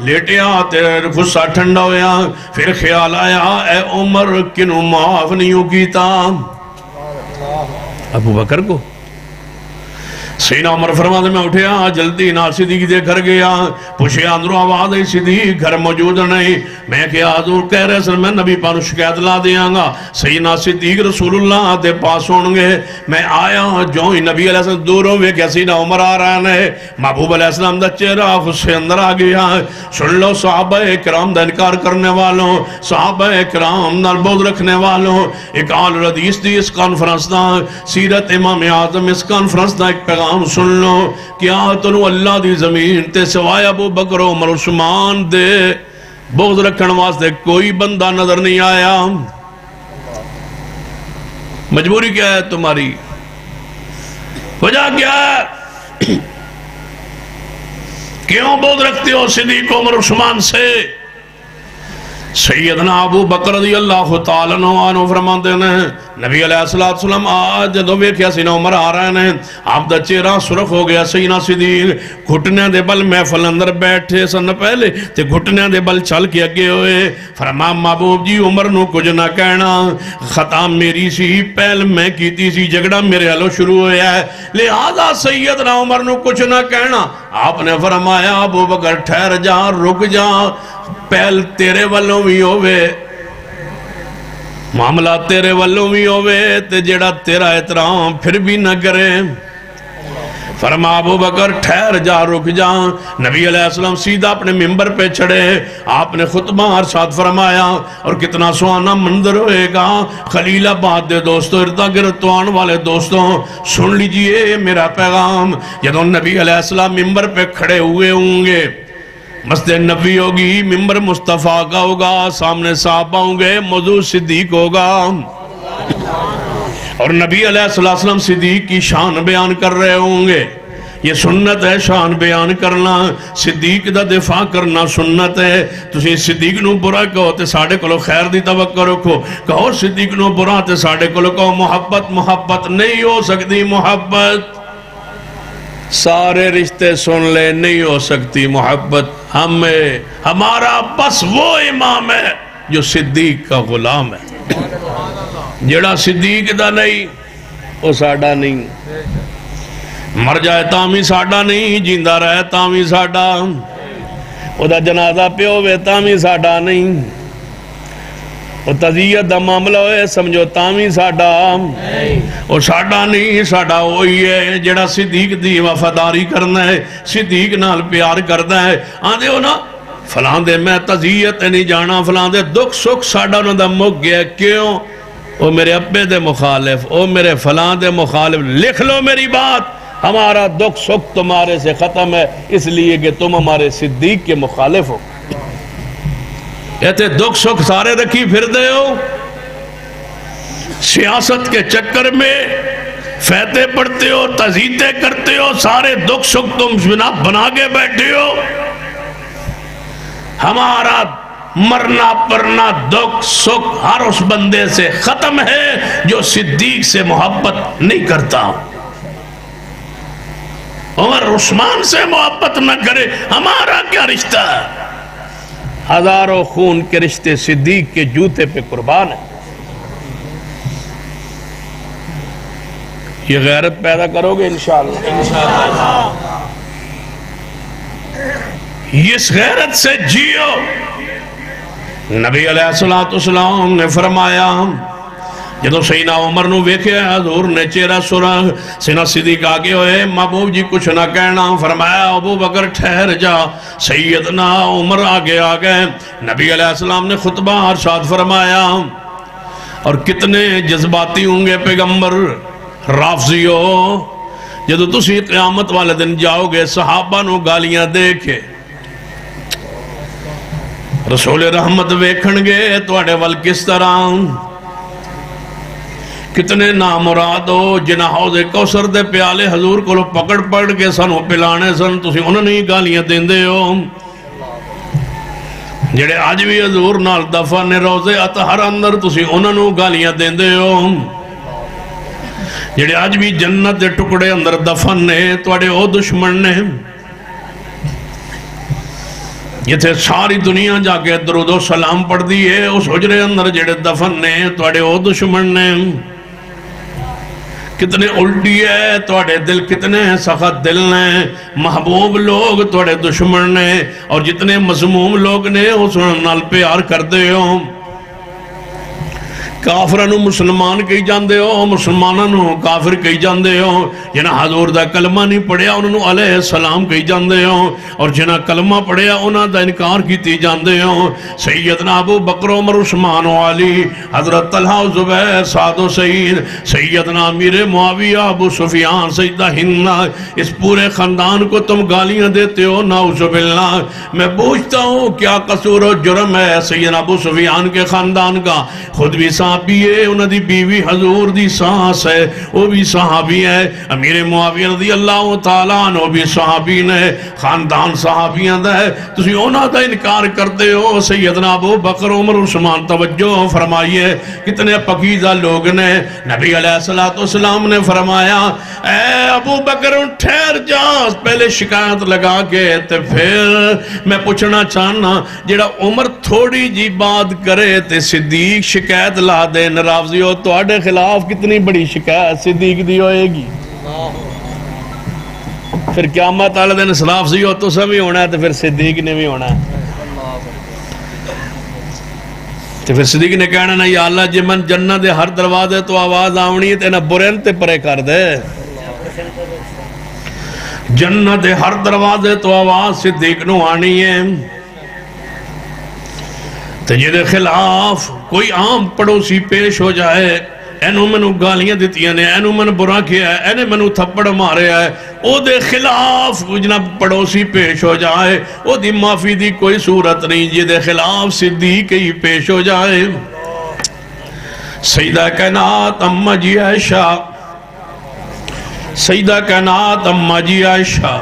لیٹیا تیرے غصہ ٹھنڈا ہویا، پھر خیال آیا اے عمر کنوں معاف نہیں کیتا ابو بکر کو۔ سیدنا عمر فرماتے میں اٹھیا جلدی نہ صدیق دے گھر گیا، پوچھے اندروں آواز ہے صدیق گھر موجود نہیں، میں کیا حضور کہہ رہے سر میں نبی پانو شکایت لا دیاں گا، سیدنا صدیق رسول اللہ دے پاس ہونگے۔ میں آیا جو ہی نبی علیہ السلام دور ہوئے کہ سیدنا عمر آ رہا ہے، محبوب علیہ السلام دا چہرہ غصے اندر آ گیا۔ سن لو صحابہ کرام دا انکار کرنے والوں، صحابہ کرام نال بود رکھنے والوں، ایک آل حدیث دی اس کانفرنس دا، سیرت امام اعظم اس کانفرنس دا ایک پیغام سن لو، کیا تنو اللہ دی زمین تے سوائے ابو بکر عمر عثمان دے بغض رکھن واسطے کوئی بندہ نظر نہیں آیا؟ مجبوری کیا ہے تمہاری؟ وجہ کیا ہے؟ کیوں بغض رکھتے ہو صدیق عمر عثمان سے؟ سیدنا ابو بکر رضی اللہ تعالیٰ عنہ فرماتے ہیں نبی علیہ السلام آج جدو ویکھیا سیدنا عمر آ رہے ہیں، آپ دا چہرہ سرخ ہو گیا۔ سیدنا صدیق گھٹنے دے بل محفل اندر بیٹھے سن پہلے تے گھٹنے دے بل چل کے اگے ہوئے، فرما محبوب جی عمر نو کچھ نہ کہنا، خطا میری سی، پہل میں کیتی سی، جھگڑا میرے حلو شروع ہویا ہے، لہذا سیدنا عمر نو کچھ نہ کہنا۔ آپ نے فرمایا ابو بکر ٹھہر جا، رک جا، پہل تیرے والوں بھی ہوئے، معاملہ تیرے والوں بھی ہوئے، تے جڑا تیرا احترام پھر بھی نہ کرے۔ فرما ابو بکر ٹھہر جا، رک جا۔ نبی علیہ السلام سیدھا اپنے ممبر پہ چڑھے، آپ نے خطبہ ارشاد فرمایا، اور کتنا سوانا منظر ہوئے گا۔ خلیل آباد دے دوستوں، اردا گرد تو آن والے دوستوں، سن لیجئے میرا پیغام۔ جدوں نبی علیہ السلام ممبر پہ کھڑے ہوئے ہوں گے، مسجد نبی ہوگی، ممبر مصطفیٰ کا ہوگا، سامنے صحابہ ہوں گے، موضوع صدیق ہوگا، اور نبی علیہ السلام صدیق کی شان بیان کر رہے ہوں گے۔ یہ سنت ہے شان بیان کرنا، صدیق دا دفاع کرنا سنت ہے۔ تسی صدیق نو برا کہو تے ساڑھے کلو خیر دی توقع رکھو، کہو صدیق نو برا تے ساڑھے کلو کہو محبت۔ محبت نہیں ہو سکتی، محبت سارے رشتے سن لے، نہیں ہو سکتی محبت۔ ہمارا بس وہ امام ہے جو صدیق کا غلام ہے، جڑا صدیق دا نہیں وہ ساڑھا نہیں، مر جائے تامی ساڑھا نہیں، جیندہ رہے تامی ساڑھا، او دا جنازہ پہ ہوئے تامی ساڑھا نہیں۔ وہ تذیت دا معاملہ ہوئے سمجھو تامی ساڑا اور ساڑا نہیں ساڑا ہوئی ہے جڑا صدیق دی وفاداری کرنا ہے صدیق نال پیار کرنا ہے آدھے ہو نا فلان دے میں تذیت نہیں جانا فلان دے دکھ سکھ ساڑا انہوں دا مک گیا کیوں او میرے ابے دے مخالف او میرے فلان دے مخالف لکھ لو میری بات ہمارا دکھ سکھ تمہارے سے ختم ہے اس لیے کہ تم ہمارے صدیق کے مخالف ہو کہتے دکھ سکھ سارے رکھی پھر دے ہو سیاست کے چکر میں فیتے پڑھتے ہو تزیدیں کرتے ہو سارے دکھ سکھ تم بنا کے بیٹھے ہو ہمارا مرنا پرنا دکھ سکھ ہر اس بندے سے ختم ہے جو صدیق سے محبت نہیں کرتا عمر عثمان سے محبت نہ کرے ہمارا کیا رشتہ ہے ہزاروں خون کے رشتے صدیق کے جوتے پہ قربان ہیں یہ غیرت پیدا کرو گے انشاءاللہ اس غیرت سے جیو نبی علیہ السلام نے فرمایا جدو سیدنا عمر نو ویکھے حضور نے چہرہ سرخ سیدنا صدیق آگے ہوئے محبوب جی کچھ نہ کہنا فرمایا ابو بکر ٹھہر جا سیدنا عمر آگے آگئے نبی علیہ السلام نے خطبہ ارشاد فرمایا اور کتنے جذباتی ہوں گے پیغمبر رافضیو جدو تسی قیامت والے دن جاؤ گے صحابہ نو گالیاں دیکھے رسول رحمت ویکھن گے توڑے وال کس طرح کتنے نامراد ہو جنہ حوض کوثر دے پیالے حضور کو پکڑ پڑ کے سنو پلانے سن تسی انہوں نے گالیاں دین دے ہو جڑے آج بھی حضور نال دفن روزے اطہر اندر تسی انہوں نے گالیاں دین دے ہو جڑے آج بھی جنت دے ٹکڑے اندر دفن نے توڑے او دشمن نے یہ تھے ساری دنیا جا کے درود و سلام پڑھ دیئے اس حجرے اندر جڑے دفن نے توڑے او دشمن نے کتنے الٹی ہے توڑے دل کتنے سخت دل نے محبوب لوگ توڑے دشمن نے اور جتنے مضموم لوگ نے اس نال پیار کر دے ہو کافرانو مسلمان کہی جاندے ہو مسلمانانو کافر کہی جاندے ہو جنہ حضور دا کلمہ نہیں پڑھیا انہوں علیہ السلام کہی جاندے ہو اور جنہ کلمہ پڑھیا انہوں دا انکار کیتی جاندے ہو سیدنا ابو بکر عمر عثمان و علی حضرت طلحہ و زبیر سعد و سعید سیدنا امیر معاویہ ابو سفیان سیدہ ہندہ اس پورے خاندان کو تم گالیاں دیتے ہو نعوذ باللہ میں پوچھتا ہوں کیا قصور و جرم ہے سیدنا ابو سفیان کے خاندان کا خود بھی صحابی ہے انہوں دی بیوی حضور دی سانس ہے وہ بھی صحابی ہے امیر معاویہ رضی اللہ تعالیٰ عنہ بھی صحابی نے خاندان صحابیاں دا ہے تسی انہوں دا انکار کرتے ہو سیدنا ابو بکر عمر عثمان توجہ فرمائیے کتنے پکیزہ لوگ نے نبی علیہ السلام نے فرمایا اے ابو بکر ٹھہر جا پہلے شکایت لگا کے تے پھر میں پوچھنا چاہنا جڑا عمر تھوڑی جی بات کرے تے صدیق شکایت لا دے نرافضیو تو آڑے خلاف کتنی بڑی شکایت صدیق دی ہوئے گی پھر قیامت آلہ دن نرافضیو تو سبھی ہونا ہے تو پھر صدیق نے بھی ہونا ہے تو پھر صدیق نے کہنا نا یا اللہ جی من جنہ دے ہر دروازے تو آواز آونی ہے تینا برین تے پرے کر دے جنہ دے ہر دروازے تو آواز صدیق نو آنی ہے تجھے خلاف کوئی عام پڑوسی پیش ہو جائے اینو منو گالیاں دیتی ہیں اینو من برا کیا ہے اینے منو تھپڑ مارے ہے او دے خلاف جناب پڑوسی پیش ہو جائے او دی معافی دی کوئی صورت نہیں جی دے خلاف صدیق ہی پیش ہو جائے سیدہ کائنات اماں جی عائشہ سیدہ کائنات اماں جی عائشہ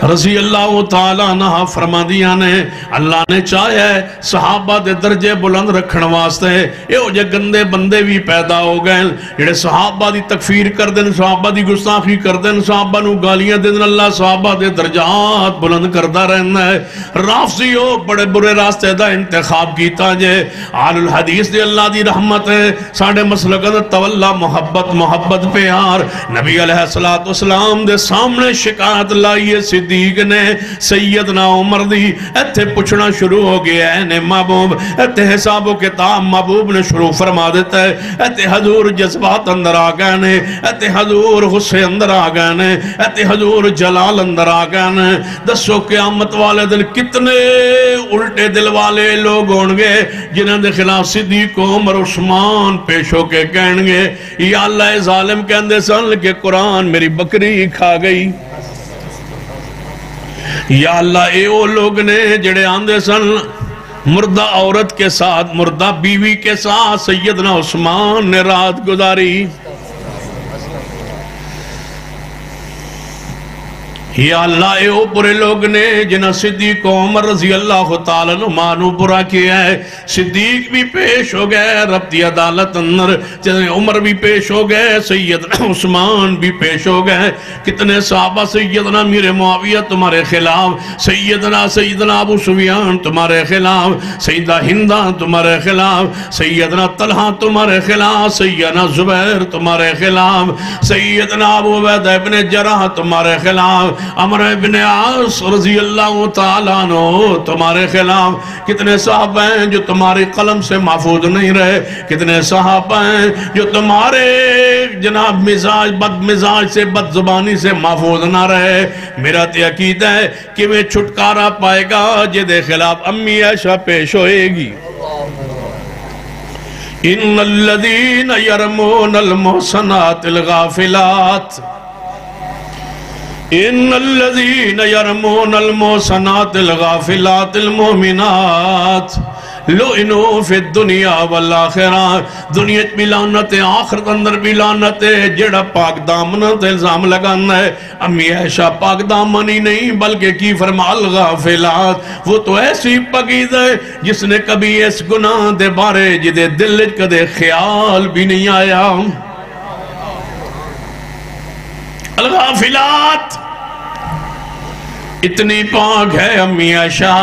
رضی اللہ تعالیٰ عنہ فرما دیا نے اللہ نے چاہے صحابہ دے درجے بلند رکھن واسطے اے ہو جے گندے بندے بھی پیدا ہو گئے جڑے صحابہ دی تکفیر کر دیں صحابہ دی گستاخی کر دیں صحابہ نو گالیاں دیں اللہ صحابہ دے درجات بلند کردہ رہنا ہے رافضی ہو بڑے برے راستے دا انتخاب کیتا جے آل الحدیث دے اللہ دی رحمت ہے ساڑھے مسلکت تولا محبت پیار نبی علیہ السلام دے سامنے شکایت لائیے صدیق نے سیدنا عمر دی ایتھے پوچھنا شروع ہو گیا ہے نے محبوب ایتھے حساب و کتاب محبوب نے شروع فرما دیتا ہے ایتھے حضور جذبات اندر آ گئے نے ایتھے حضور غصے اندر آ گئے نے ایتھے حضور جلال اندر آ گئے نے دسو قیامت والے دن کتنے الٹے دل والے لوگ ہون گے جنہاں دے خلاف صدیق عمر عثمان پیش ہو کے کہن گے یا اللہ ظالم کہندے سن کہ قرآن میری بکری کھا گئی یا اللہ اے وہ لوگ نے جڑے آندے سن مردہ عورت کے ساتھ مردہ بیوی کے ساتھ سیدنا عثمان نے رات گزاری یا اللہ اے او پورے لوگ نے جنہاں صدیق عمر رضی اللہ تعالیٰ مانو پورا کیا ہے صدیق بھی پیش ہو گئے رب دی عدالت اندر جنہیں عمر بھی پیش ہو گئے سیدنا عثمان بھی پیش ہو گئے کتنے صحابہ سیدنا میر معاویہ تمہارے خلاف سیدنا ابو سفیان تمہارے خلاف سیدہ ہندہ تمہارے خلاف سیدنا طلحہ تمہارے خلاف سیدنا زبیر تمہارے خلاف سیدنا ابو عبیدہ ابن جراح تمہارے خلاف عمر ابن عاص رضی اللہ تعالیٰ عنہ تمہارے خلاف کتنے صحابہ ہیں جو تمہاری قلم سے محفوظ نہیں رہے کتنے صحابہ ہیں جو تمہارے جناب مزاج بد مزاج سے بد زبانی سے محفوظ نہ رہے میرا عقیدہ ہے کہ وہ چھٹکارا پائے گا جدے خلاف امی عائشہ پیش ہوئے گی ان الذین یرمون المحصنات الغافلات ان الذین یرمون المحصنات الغافلات المؤمنات لعنوا فی الدنیا والآخرہ دنیا بھی لعنت ہے آخرت اندر بھی لعنت ہے جڑا پاک دامنت الزام لگانا ہے امی عائشہ پاک دامن ہی نہیں بلکہ کی فرما الغافلات وہ تو ایسی پاکیزہ ہے جس نے کبھی اس گناہ دے بارے جدے دل کدے خیال بھی نہیں آیا الغافلات اتنی پاک ہے امی عائشہ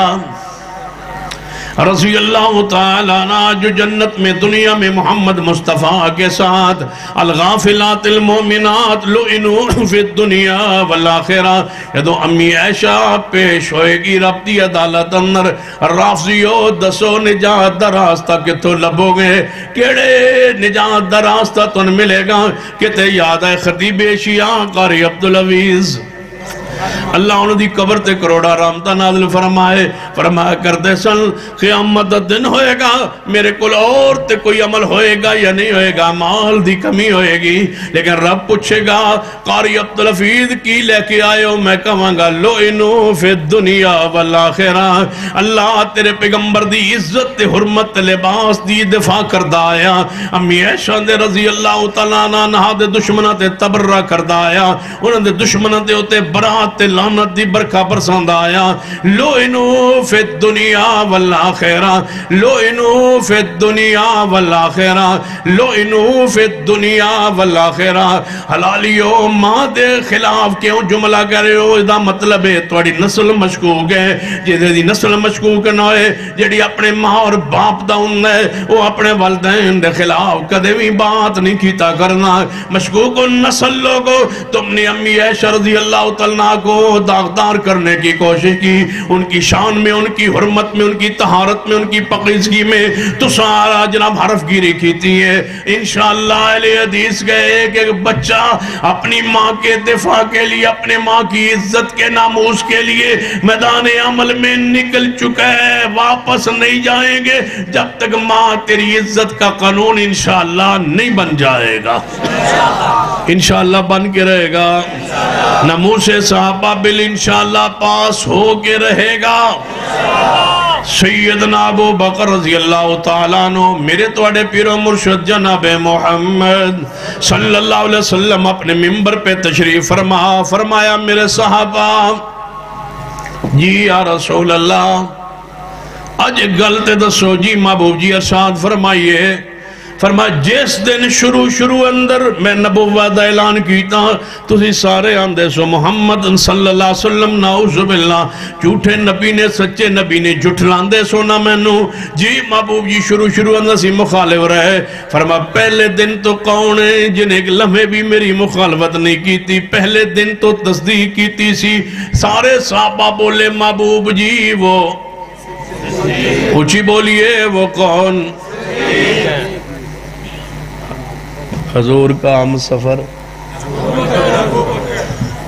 رضی اللہ تعالیٰ عنہ جو جنت میں دنیا میں محمد مصطفیٰ کے ساتھ الغافلات المومنات لعنوا فی الدنیا والآخرہ یہ دو امی عائشہ پیش ہوئے گی رب دی عدالت اندر رافضیو دسو نجات در راستہ کتو لبو گے کیڑے نجات در راستہ تن ملے گا کتے یاد ہے خطیب شیعہ قاری عبدالعزیز اللہ انہوں دی قبر تے کروڑا رحمتہ نازل فرمایا کردے سن قیامت دن ہوئے گا میرے کل اور تے کوئی عمل ہوئے گا یا نہیں ہوئے گا مال دی کمی ہوئے گی لیکن رب پوچھے گا قاری عبدالحفیظ کی لے کے آئے ہو میں کہاں گا لعنوا فی الدنیا والآخرہ اللہ تیرے پیغمبر دی عزت تے حرمت لباس دی دفاع کردہ آیا امی عائشہ دے رضی اللہ تعالیٰ عنہ دے دشمنہ تے تبرہ کردہ آیا انہوں دے دشمنہ تے ہوتے برات تے لعنت دی برکھا برساند آیا لعنوا فی الدنیا والآخرہ لعنوا فی الدنیا والآخرہ لعنوا فی الدنیا والآخرہ حلالیو ماں دے خلاف کیوں جملہ کرے ہو ادا مطلب ہے توڑی نسل مشکوک ہے جیدے دی نسل مشکوک نہ ہے جیڑی اپنے ماں اور باپ دا ان ہے وہ اپنے والدین دے خلاف کدے بھی بات نہیں کیتا کرنا مشکوک نسل لوگو تم نے امی عائشہ رضی اللہ تعالیٰ کو داغدار کرنے کی کوشش کی ان کی شان میں ان کی حرمت میں ان کی طہارت میں ان کی پاکیزگی میں تو سارا جناب حرف گیری کیتی ہے انشاءاللہ علیہ حدیث گئے کہ بچہ اپنی ماں کے دفاع کے لیے اپنے ماں کی عزت کے ناموس کے لیے میدان عمل میں نکل چکا ہے واپس نہیں جائیں گے جب تک ماں تیری عزت کا قانون انشاءاللہ نہیں بن جائے گا انشاءاللہ بن کے رہے گا ناموس صحابہ بل انشاءاللہ پاس ہو کے رہے گا سیدنا ابو بکر رضی اللہ تعالیٰ عنہ میرے توڑے پیر و مرشد جناب محمد صلی اللہ علیہ وسلم اپنے ممبر پہ تشریف فرمایا میرے صحابہ جی یا رسول اللہ آج گلتے دسو جی محبوب جی ارشاد فرمائیے فرمایا جس دن شروع اندر میں نبوت دا اعلان کیتا تسی سارے آندے سو محمد صلی اللہ علیہ وسلم نعوذ باللہ جھوٹے نبی نے سچے نبی نے جھٹلاندے سو نہ مینوں جی محبوب جی شروع اندر سی مخالف رہے فرمایا پہلے دن تو کون ہے جن ایک لمحے بھی میری مخالفت نہیں کی تھی پہلے دن تو تصدیق کی تھی سی سارے صحابہ بولے محبوب جی وہ اونچی بولیے وہ کون حضور کا ہم سفر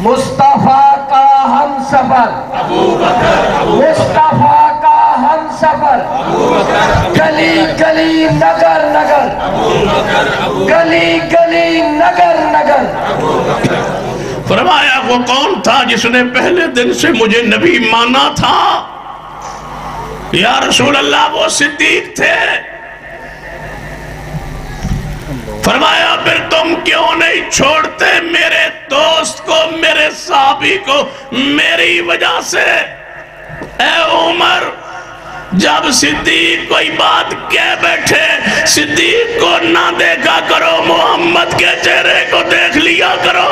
مصطفیٰ کا ہم سفر مصطفیٰ کا ہم سفر گلی گلی نگر نگر گلی گلی نگر نگر
فرمایا وہ کون تھا جس نے پہلے دن سے مجھے نبی مانا تھا یا رسول اللہ وہ صدیق تھے فرمایا پھر تم کیوں نہیں چھوڑتے میرے دوست کو میرے صحابی کو میری وجہ سے اے عمر جب صدیق کوئی بات کہہ بیٹھے صدیق کو نہ دیکھا کرو محمد کے چہرے کو دیکھ لیا کرو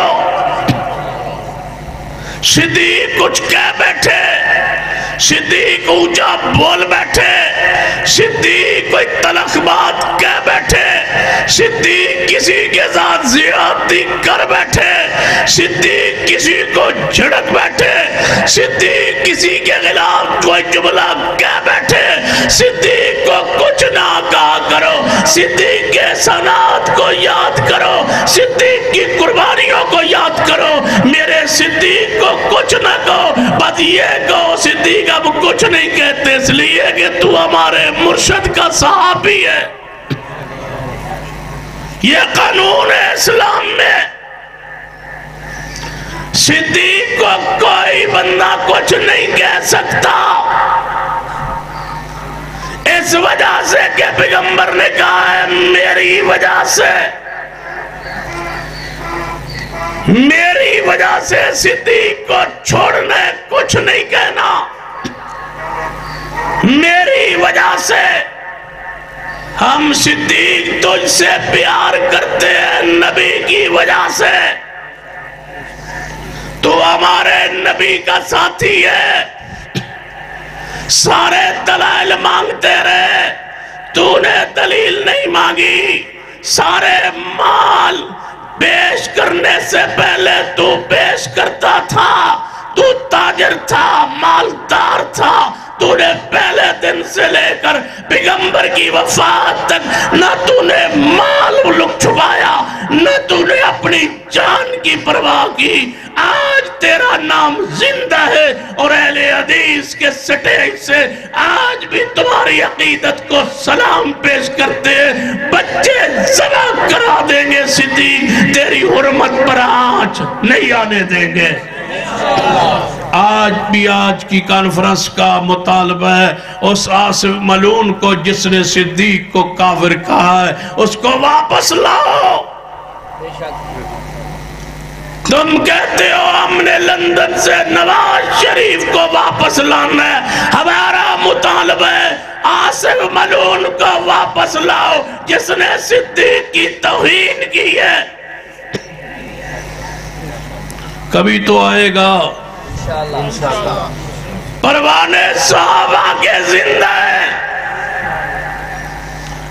صدیق کچھ کہہ بیٹھے صدیق اونچا بول بیٹھے صدیق کوئی تلخ بات کہہ بیٹھے صدیق کسی کے ساتھ زیادتی کر بیٹھے صدیق کسی کو جھڑک بیٹھے صدیق کسی کے خلاف کوئی جملہ کہہ بیٹھے صدیق کو کچھ نہ کہا کرو صدیق کے احسانات کو یاد کرو صدیق کی قربانیوں کو یاد کرو میرے صدیق کو کچھ نہ کہو بس یہ کہو صدیق اب کچھ نہیں کہتے اس لیے کہ تو ہمارے مرشد کا صحابی ہے یہ قانون ہے اسلام میں صدیق کو کوئی بندہ کچھ نہیں کہہ سکتا اس وجہ سے کہ پیغمبر نے کہا ہے میری وجہ سے میری وجہ سے صدیق کو چھوڑنے کچھ نہیں کہنا میری وجہ سے ہم صدیق تجھ سے پیار کرتے ہیں نبی کی وجہ سے تو ہمارے نبی کا ساتھی ہے سارے دلائل مانگتے رہے تو نے دلیل نہیں مانگی سارے مال پیش کرنے سے پہلے تو پیش کرتا تھا تو تاجر تھا مالدار تھا تو نے پہلے دن سے لے کر پیغمبر کی وفات تک نہ تو نے مال لک چھپایا نہ تو نے اپنی جان کی پرواہ کی آج تیرا نام زندہ ہے اور اہل حدیث کے سٹیج سے آج بھی تمہاری عقیدت کو سلام پیش کرتے ہیں بچے ذبح کرا دیں گے صدیق تیری حرمت پر آج نہیں آنے دیں گے آج بھی آج کی کانفرنس کا مطالبہ ہے اس آصف ملعون کو جس نے صدیق کو کافر کہا ہے اس کو واپس لاؤ تم کہتے ہو ہم نے لندن سے نواز شریف کو واپس لانا ہے ہمارا مطالبہ ہے آصف ملعون کو واپس لاؤ جس نے صدیق کی توہین کی ہے کبھی تو آئے گا پروانے صحابہ کے زندہ ہے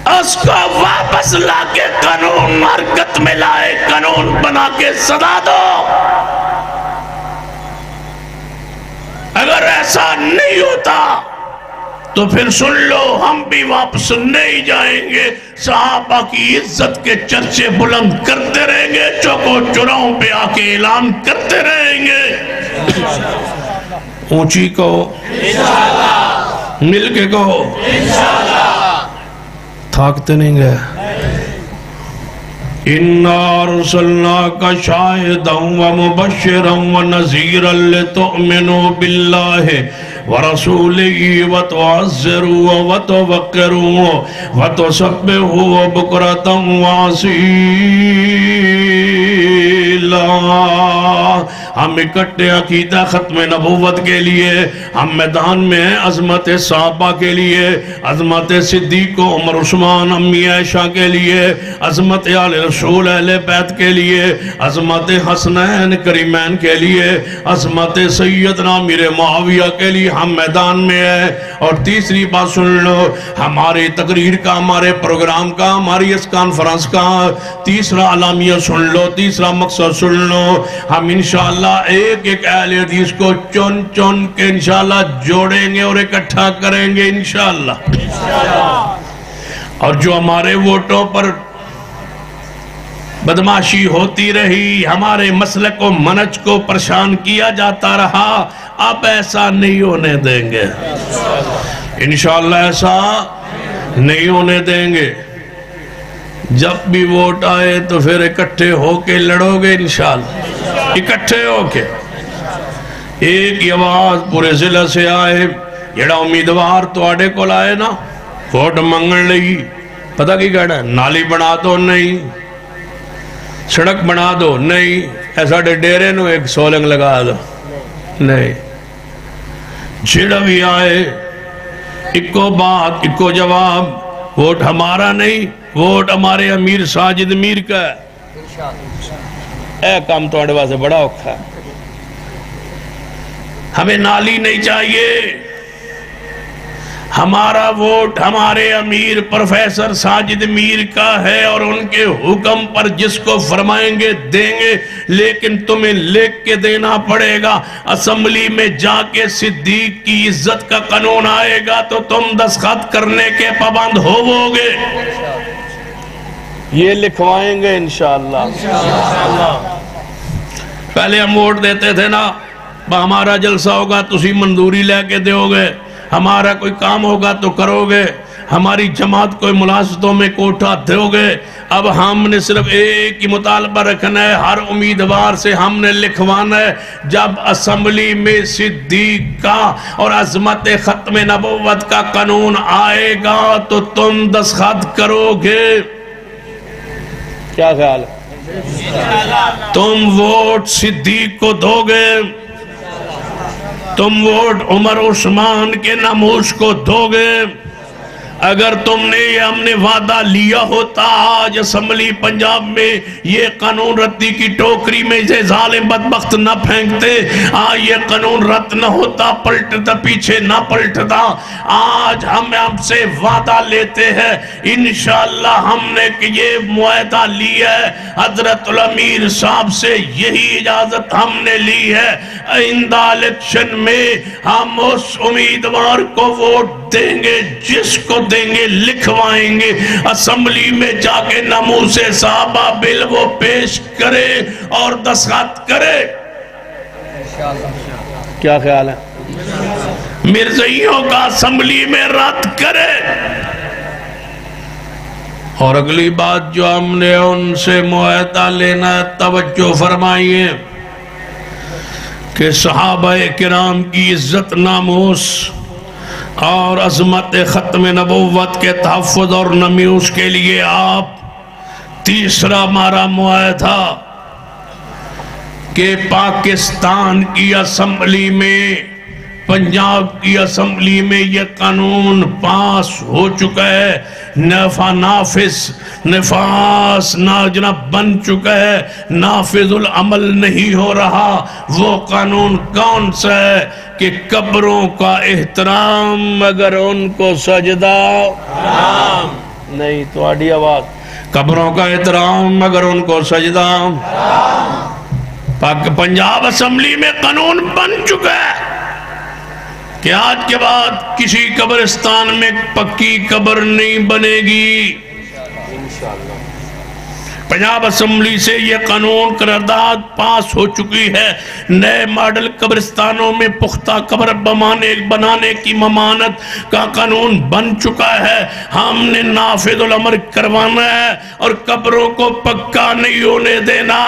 اس کو واپس لا کے قانون حرکت میں لائے قانون بنا کے سزا دو اگر ایسا نہیں ہوتا تو پھر سن لو ہم بھی واپس نہیں جائیں گے صحابہ کی عزت کے چرچے بلند کرتے رہیں گے چوکو چوراہوں پہ آ کے اعلان کرتے رہیں گے اونچی کہو مل کے کہو تھاکتے نہیں گئے اِنَّا أَرْسَلْنَاكَ شَاهِدًا وَمُبَشِّرًا وَنَذِيرًا لِتُؤْمِنُوا بِاللَّهِ وَرَسُولِهِ وَتُعَزِّرُوهُ وَتُوَقِّرُوهُ وَتُسَبِّحُوهُ بُكْرَةً وَأَصِيلًا اللہ. ہم اکٹھے عقیدہ ختم نبوت کے لیے، ہم میدان میں ہیں عظمت صحابہ کے لیے، عظمت صدیق و عمر عثمان امی عائشہ کے لیے، عظمت آل رسول اہل بیت کے لیے، عظمت حسنین کریمین کے لیے، عظمت سیدنا امیر معاویہ کے لیے ہم میدان میں ہیں. اور تیسری بات سن لو، ہمارے تقریر کا، ہمارے پروگرام کا، ہماری اس کانفرنس کا تیسرا علامہ سن لو، تیسرا مقصد سن لو. ہم انشاءاللہ ایک ایک اہل حدیث کو چن چن کے انشاءاللہ جوڑیں گے اور اکٹھا کریں گے انشاءاللہ. اور جو ہمارے ووٹوں پر بدماشی ہوتی رہی، ہمارے مسلک و منہج کو پریشان کیا جاتا رہا، اب ایسا نہیں ہونے دیں گے انشاءاللہ. ایسا نہیں ہونے دیں گے. جب بھی ووٹ آئے تو پھر اکٹھے ہو کے لڑو گے انشاءاللہ، اکٹھے ہو کے. ایک ہی آواز پورے ضلع سے آئے، جڑا امیدوار تواڈے کول آئے نا ووٹ منگن لئی، پتہ کی کہنا، نالی بنا دو نہیں، سڑک بنا دو نہیں، ایسا ڈیرے نو ایک سولنگ لگا دو نہیں. جڑا بھی آئے اکو بات اکو جواب، ووٹ ہمارا نہیں، ووٹ ہمارے امیر ساجد میر کا ہے. اے کام تو اڑے واسے بڑا اوکھا ہے. ہمیں نالی نہیں چاہیے، ہمارا ووٹ ہمارے امیر پروفیسر ساجد میر کا ہے، اور ان کے حکم پر جس کو فرمائیں گے دیں گے. لیکن تمہیں لکھ کے دینا پڑے گا. اسمبلی میں جا کے صدیق کی عزت کا قانون آئے گا تو تم دستخط کرنے کے پابند ہووگے. یہ لکھوائیں گے انشاءاللہ. پہلے ہم ووٹ دیتے تھے نا، ہمارا جلسہ ہوگا تسی منظوری لے کے دیو گے، ہمارا کوئی کام ہوگا تو کرو گے، ہماری جماعت کوئی ملاحظتوں میں کوٹھا دیو گے. اب ہم نے صرف ایک ہی مطالبہ رکھنا ہے، ہر امیدوار سے ہم نے لکھوانا ہے، جب اسمبلی میں صدیق کا اور عظمت ختم نبوت کا قانون آئے گا تو تم دستخط کرو گے. کیا خیال ہے؟ تم ووٹ صدیق کو دو گے، تم ووٹ عمر عثمان کے ناموس کو دو گے. اگر تم نے یہ ہم نے وعدہ لیا ہوتا آج اسمبلی پنجاب میں یہ قانون ردی کی ٹوکری میں یہ ظالم بدبخت نہ پھینکتے، آج یہ قانون رد نہ ہوتا، پلٹتا پیچھے نہ پلٹتا. آج ہم سے وعدہ لیتے ہیں انشاءاللہ، ہم نے کہ یہ معاہدہ لیا ہے حضرت الامیر صاحب سے، یہی اجازت ہم نے لی ہے، آئندہ الیکشن میں ہم اس امیدوار کو ووٹ دیں گے جس کو دیں گے لکھوائیں گے. اسمبلی میں جا کے ناموس صحابہ بل وہ پیش کرے اور دستخط کرے. کیا خیال ہے؟ مرزائیوں کا اسمبلی میں رد کرے. اور اگلی بات جو ہم نے ان سے معاہدہ لینا ہے، توجہ فرمائیے کہ صحابہ کرام کی عزت، ناموس اور عظمت ختم نبوت کے تحفظ اور نمیوس کے لیے آپ تیسرا ہمارا معاہدہ کہ پاکستان کی اسمبلی میں، پنجاب کی اسمبلی میں یہ قانون پاس ہو چکا ہے، نفاذ جناب بن چکا ہے، نافذ العمل نہیں ہو رہا. وہ قانون کون سا ہے کہ قبروں کا احترام مگر ان کو سجدہ نہیں. تو آڈی آواز، قبروں کا احترام مگر ان کو سجدہ. پنجاب اسمبلی میں قانون بن چکا ہے کہ آج کے بعد کسی قبرستان میں پکی قبر نہیں بنے گی. پنجاب اسمبلی سے یہ قانون قرارداد پاس ہو چکی ہے. نئے ماڈل قبرستانوں میں پختہ قبر بنانے کی ممانعت کا قانون بن چکا ہے. ہم نے نافذ الامر کروانا ہے اور قبروں کو پکا نہیں ہونے دینا.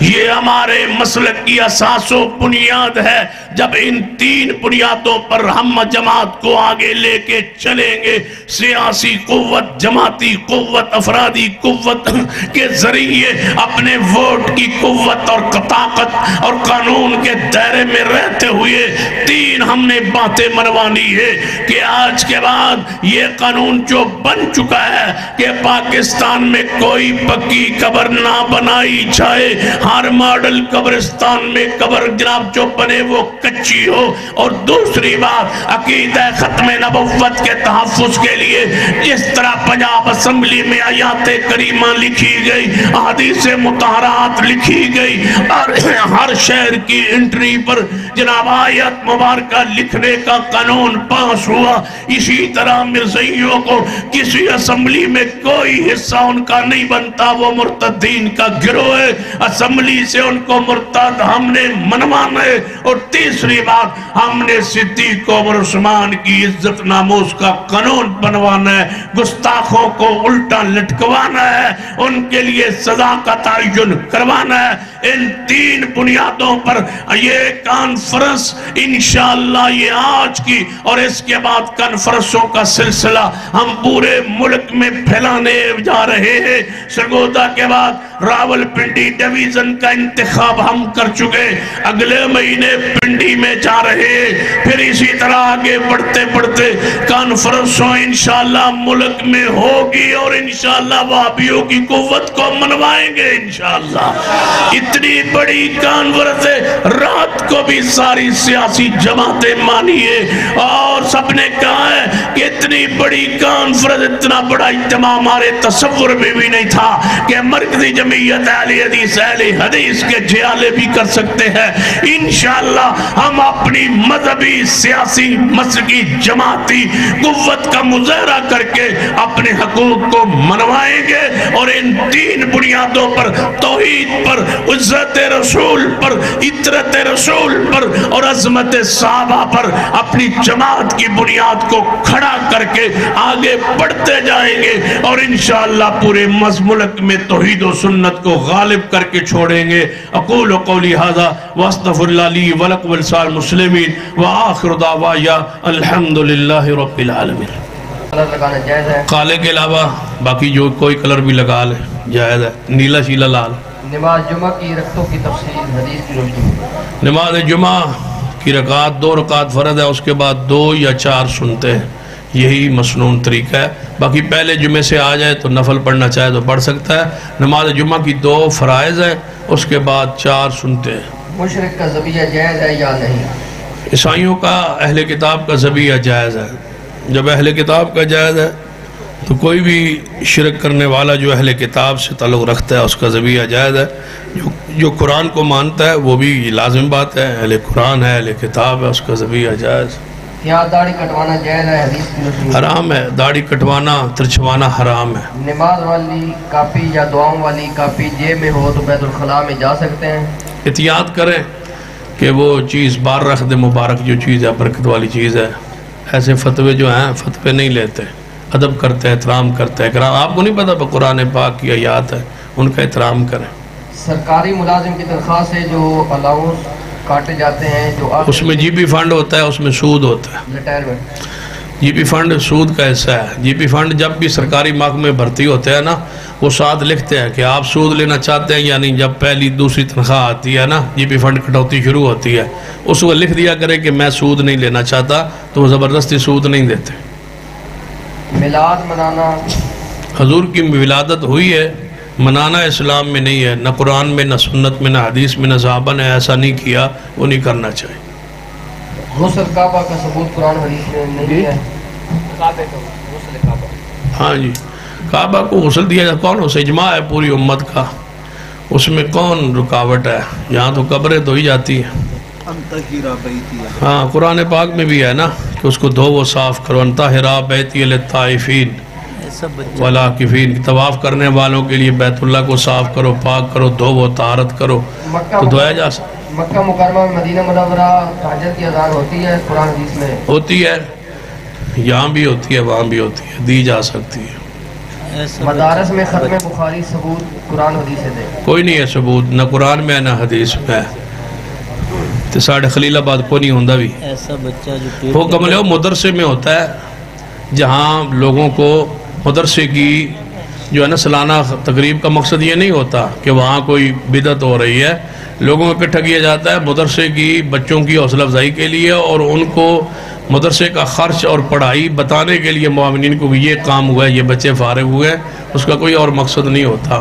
یہ ہمارے مسلک کی اساس و بنیاد ہے. جب ان 3 بنیادوں پر ہم جماعت کو آگے لے کے چلیں گے، سیاسی قوت، جماعتی قوت، افرادی قوت کے ذریعے اپنے ووٹ کی قوت اور طاقت اور قانون کے دائرے میں رہتے ہوئے 3 ہم نے باتیں منوانی ہے کہ آج کے بعد یہ قانون جو بن چکا ہے کہ پاکستان میں کوئی پکی قبر نہ بنائی جائے. ہر ماڈل قبرستان میں قبر جناب جو بنے وہ کچی ہو. اور دوسری بات، عقیدہ ختم نبوت کے تحفظ کے لیے جس طرح پنجاب اسمبلی میں آیات کریمہ لکھی گئی، احادیث مطہرات لکھی گئی، اور ہر شہر کی انٹری پر جناب آیت مبارکہ لکھنے کا قانون پاس ہوا، اسی طرح مرزائیوں کو کسی اسمبلی میں کوئی حصہ ان کا نہیں بنتا، وہ مرتدین کا گروہ ہے، اسمبلی سے ان کو مرتد ہم نے منوانا ہے. اور تیسری بات، ہم نے صدیق عمر عثمان کی عزت ناموس کا قانون بنوانا ہے، گستاخوں کو الٹا لٹکوانا ہے، ان کے لیے سزا کا تعین کروانا ہے. ان 3 بنیادوں پر یہ کانفرنس انشاءاللہ یہ آج کی اور اس کے بعد کانفرنسوں کا سلسلہ ہم پورے ملک میں پھیلانے جا رہے ہیں. سرگودا کے بعد راول پنڈی ڈویژن کا انتخاب ہم کر چکے، اگلے مہینے پنڈی میں جا رہے ہیں. پھر اسی طرح آگے بڑھتے بڑھتے کانفرنسوں انشاءاللہ ملک میں ہوگی اور انشاءاللہ وہابیوں کی قوت کو منوائیں گے انشاءاللہ. اتنی بڑی کانفرنس ہے، رات کو بھی ساری سیاسی جماعتیں مانیے. اور سب نے کہا ہے کہ اتنی بڑی کانفرنس، اتنا بڑا اجتماع ہمارے تصور میں بھی نہیں تھا کہ مرکزی جمعیت اہل حدیث کے جیالے بھی کر سکتے ہیں. انشاءاللہ ہم اپنی مذہبی، سیاسی، مسلکی، جماعتی قوت کا مظاہرہ کر کے اپنے حقوق کو منوائیں گے. اور ان 3 بنیادوں پر، توحید پر، عزت رسول پر، اطرت رسول پر اور عظمت صحابہ پر اپنی جماعت کی بنیاد کو کھڑا کر کے آگے بڑھتے جائیں گے. اور انشاءاللہ پورے ملک میں توحید و سنت کو غالب کر کے چھوڑیں گے. اقول قولی ھذا واستغفر اللہ لی ولکم ولسائر المسلمین وآخر دعوایا الحمدللہ رب العالمین.
کلر لگانا جائز ہے؟
کالے کے علاوہ باقی جو کوئی کلر بھی لگا لے جائز ہے، نیلا شیلا لال.
نماز جمعہ کی رکعتوں کی تفصیل حدیث کی روشنی میں.
نماز جمعہ کی رکعت 2 رکعت فرض ہے، اس کے بعد 2 یا 4 سنتے ہیں، یہی مسنون طریقہ ہے. باقی پہلے جمعے سے آ جائے تو نفل پڑھنا چاہے تو پڑھ سکتا ہے. نماز جمعہ کی 2 فرائض ہیں، اس کے بعد 4 سنتے ہیں.
مشرک کا ذبیحہ جائز ہے یا نہیں؟
عیسائیوں کا، اہل کتاب کا ذبیحہ جائز ہے. جب اہل کتاب کا جائز ہے تو کوئی بھی شرک کرنے والا جو اہل کتاب سے تعلق رکھتا ہے اس کا ذبیحہ جائز ہے. جو قرآن کو مانتا ہے وہ بھی لازم بات ہے، اہل قرآن ہے، اہل کتاب ہے، اس کا ذبیحہ جائز.
کیا داڑھی کٹوانا جائز ہے؟ حدیث کی روشنی میں.
حرام ہے، داڑھی کٹوانا، ترچھوانا حرام ہے.
نماز والی کاپی یا دعاؤں والی کاپی جیب میں ہو تو بیت الخلاء میں جا سکتے ہیں؟
احتیاط کریں کہ وہ چیز بار رکھ دے، مبارک جو چیز ہے، برکت والی چیز ہے. ایسے فتوے جو ہیں فتوے نہیں لیتے، ادب کرتے، احترام کرتے. آپ کو نہیں پتا قرآن پاک کی آیات ہے، ان کا احترام کریں.
سرکاری ملازم کی تنخواہ سے جو الاؤنس کاٹے جاتے ہیں، جو
اس میں جی پی فنڈ ہوتا ہے، اس میں سود ہوتا ہے.
ریٹائرمنٹ
جی پی فنڈ سود کا حصہ ہے. جی پی فنڈ جب بھی سرکاری محکمے میں بھرتی ہوتے ہیں نا، وہ ساتھ لکھتے ہیں کہ آپ سود لینا چاہتے ہیں یا نہیں. جب پہلی دوسری تنخواہ آتی ہے نا، جی پی فنڈ کٹوتی شروع ہوتی ہے، اس کو لکھ دیا کرے کہ میں سود نہیں لینا چاہتا، تو وہ زبردستی سود نہیں دیتے.
میلاد منانا،
حضور کی ولادت ہوئی ہے، منانا اسلام میں نہیں ہے، نہ قرآن میں، نہ سنت میں، نہ حدیث میں، نہ صحابہ نے ایسا نہیں کیا، وہ نہیں کرنا چاہیے.
غسل کعبہ کا ثبوت قرآن حدیث میں نہیں ہے.
ہاں جی، کعبہ کو غسل دیا جاتا، کون اسے اجماع ہے پوری امت کا، اس میں کون رکاوٹ ہے؟ یہاں تو قبریں دھوئی جاتی ہیں. ہاں قرآن پاک میں بھی ہے نا کہ اس کو دھو صاف کرو. انطہرا بیتی للطائفین والعاکفین، طواف کرنے والوں کے لیے بیت اللہ کو صاف کرو، پاک کرو، دھو طہارت کرو تو دھویا جا سکتا.
مکہ مکرمہ میں مدینہ منورہ تہجد کی اذان ہوتی ہے قرآن حدیث میں؟
ہوتی ہے، یہاں بھی ہوتی ہے، وہاں بھی ہوتی ہے، دی جا سکتی ہے.
مدارس میں ختم بخاری ثبوت قرآن حدیث سے دیں.
کوئی نہیں ہے ثبوت، نہ قرآن میں نہ حدیث میں. تو ساڑھے خلیل آباد کو نہیں ہوندہ بھی
ایسا بچہ جو
حکم لے مدرسے میں ہوتا ہے، جہاں لوگوں کو مدرسے کی جو ہے نا سالانہ تقریب کا مقصد یہ نہیں ہوتا کہ وہاں کوئی بدعت ہو رہی ہے. لوگوں کو اکٹھا کیا جاتا ہے مدرسے کی بچوں کی حوصلہ افزائی کے لیے، اور ان کو مدرسے کا خرچ اور پڑھائی بتانے کے لیے معاونین کو یہ کام ہوا ہے، یہ بچے فارغ ہوئے، اس کا کوئی اور مقصد نہیں ہوتا.